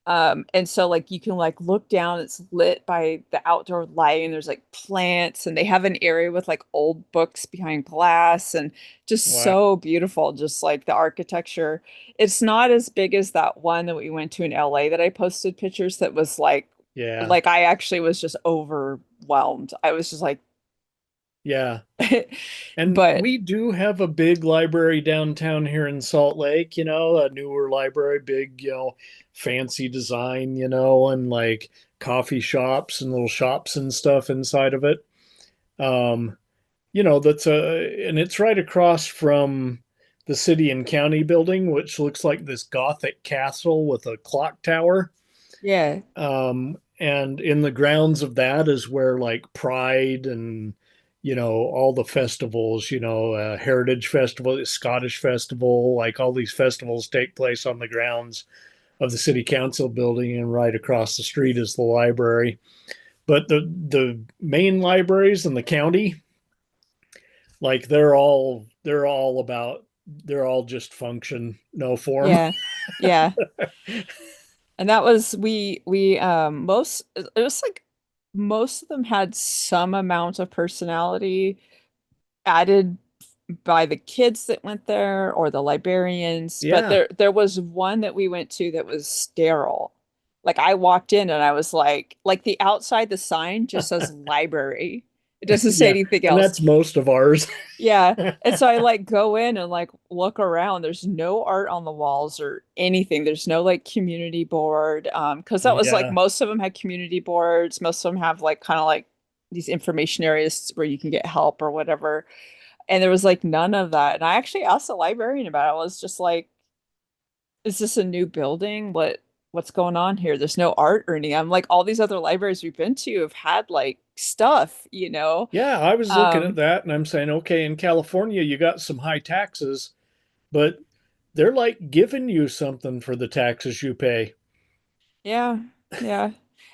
And so like you can like look down, it's lit by the outdoor light, and there's like plants, and they have an area with like old books behind glass, and just Wow. so beautiful, just like the architecture. It's not as big as that one that we went to in LA that I posted pictures that was Yeah. like I actually was just overwhelmed. I was just like Yeah. And but we do have a big library downtown here in Salt Lake, a newer library, big, fancy design, and like coffee shops and little shops and stuff inside of it. Um, and it's right across from the city and county building, which looks like this Gothic castle with a clock tower. yeah. And in the grounds of that is where like Pride and all the festivals, Heritage Festival, Scottish Festival, like all these festivals take place on the grounds of the city council building, and right across the street is the library. But the main libraries in the county, like they're all just function, no form. Yeah. Yeah. And that was we most it was like most of them had some amount of personality added by the kids that went there or the librarians, but Yeah. there was one that we went to that was sterile. Like I walked in and I was like the outside the sign just says library. It doesn't say Yeah. anything And else. that's most of ours. Yeah. And so I like go in and like look around. There's no art on the walls or anything. There's no like community board. Because that was like Yeah. most of them had community boards. Most of them have like kind of like these information areas where you can get help or whatever. And there was like none of that. And I actually asked the librarian about it. I was just like, is this a new building? What's going on here? There's no art or anything. I'm like, all these other libraries we've been to have had like stuff, you know? Yeah, I was looking at Um, that and I'm saying, okay, in California, you got some high taxes, but they're like giving you something for the taxes you pay. Yeah, yeah.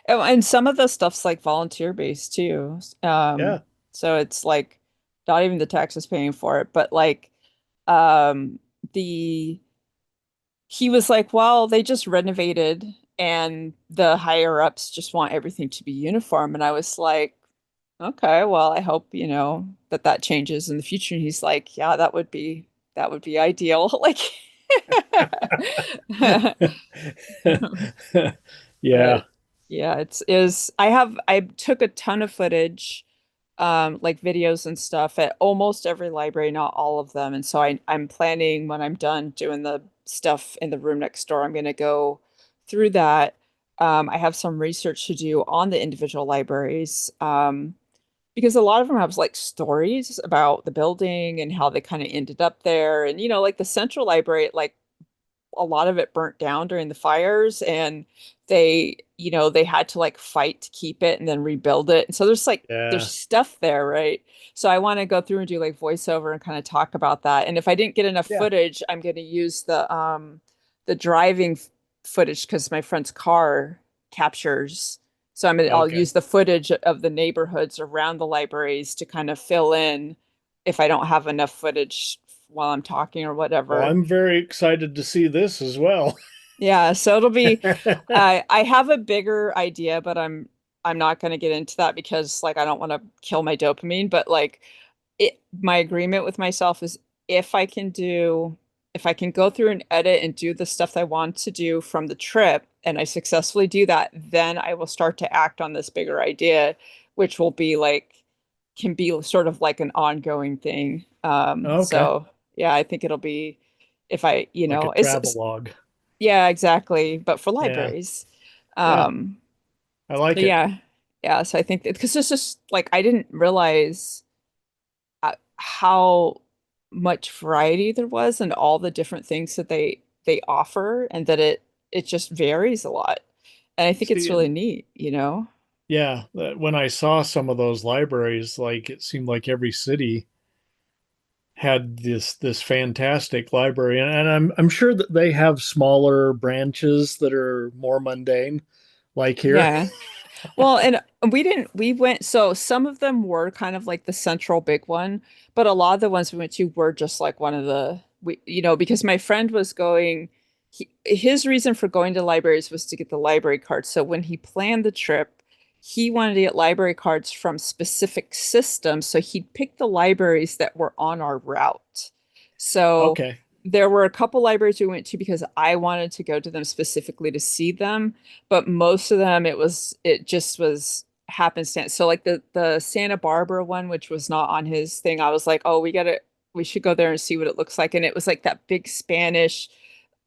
Oh, and some of the stuff's like volunteer based too. Yeah. So it's like not even the taxes paying for it, but like um the he was like, well, they just renovated and the higher ups just want everything to be uniform. And I was like, okay, well, I hope, that that changes in the future. And he's like, yeah, that would be ideal. Like Yeah. But yeah, I took a ton of footage, like videos and stuff at almost every library, not all of them. And so I'm planning when I'm done doing the stuff in the room next door, I'm gonna go through that. I have some research to do on the individual libraries. Because a lot of them have like stories about the building and how they kind of ended up there. And like the central library, like a lot of it burnt down during the fires, and they had to like fight to keep it and then rebuild it. And so there's Yeah. stuff there, right? So I want to go through and do like voiceover and kind of talk about that. And if I didn't get enough Yeah. footage, I'm going to use the driving footage because my friend's car captures. So I'll Okay. use the footage of the neighborhoods around the libraries to kind of fill in if I don't have enough footage while I'm talking or Well, whatever. I'm very excited to see this as well. Yeah, so it'll be I have a bigger idea, but I'm not going to get into that because like I don't want to kill my dopamine, but like my agreement with myself is if I can do if I can go through and edit and do the stuff I want to do from the trip and I successfully do that, then I will start to act on this bigger idea, which will be like can be sort of like an ongoing thing. Okay. So yeah, I think it'll be if I, Like a travel log. yeah, exactly. But for Yeah. libraries. Yeah. Um, I like but it. yeah. Yeah. So I think because it's just like I didn't realize how much variety there was and all the different things that they offer, and that it just varies a lot. And I think it's See, really neat, you know? yeah, when I saw some of those libraries, like it seemed like every city had this fantastic library, and I'm sure that they have smaller branches that are more mundane, like here. Yeah. Well, and we went, so some of them were kind of like the central big one, but a lot of the ones we went to were just like one of because my friend was going, his reason for going to libraries was to get the library cards. So when he planned the trip, he wanted to get library cards from specific systems. So he'd pick the libraries that were on our route. So Okay. there were a couple libraries we went to because I wanted to go to them specifically to see them, but most of them it just was happenstance. So like the Santa Barbara one, which was not on his thing, I was like, oh, we should go there and see what it looks like. And it was like that big Spanish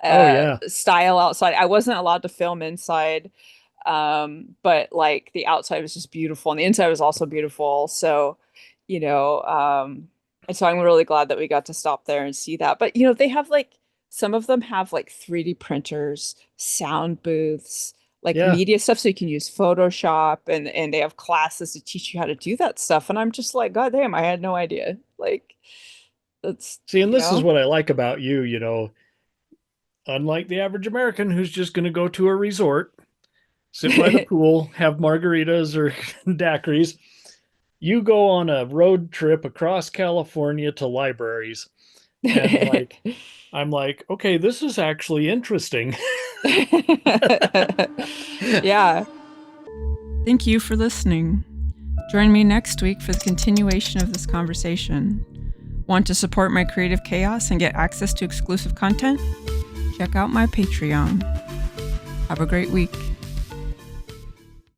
Oh yeah. style outside. I wasn't allowed to film inside, but like the outside was just beautiful and the inside was also beautiful. So, you know, and so I'm really glad that we got to stop there and see that. But they have like some of them have like 3D printers, sound booths, like Yeah. media stuff so you can use Photoshop, and they have classes to teach you how to do that stuff. And I'm just like, God damn, I had no idea. Like that's, See, and this is what I like about you, unlike the average American who's just going to go to a resort, sit by the pool, have margaritas or daiquiris. You go on a road trip across California to libraries, and I'm like, okay, this is actually interesting. Yeah. Thank you for listening. Join me next week for the continuation of this conversation. Want to support my creative chaos and get access to exclusive content? Check out my Patreon. Have a great week.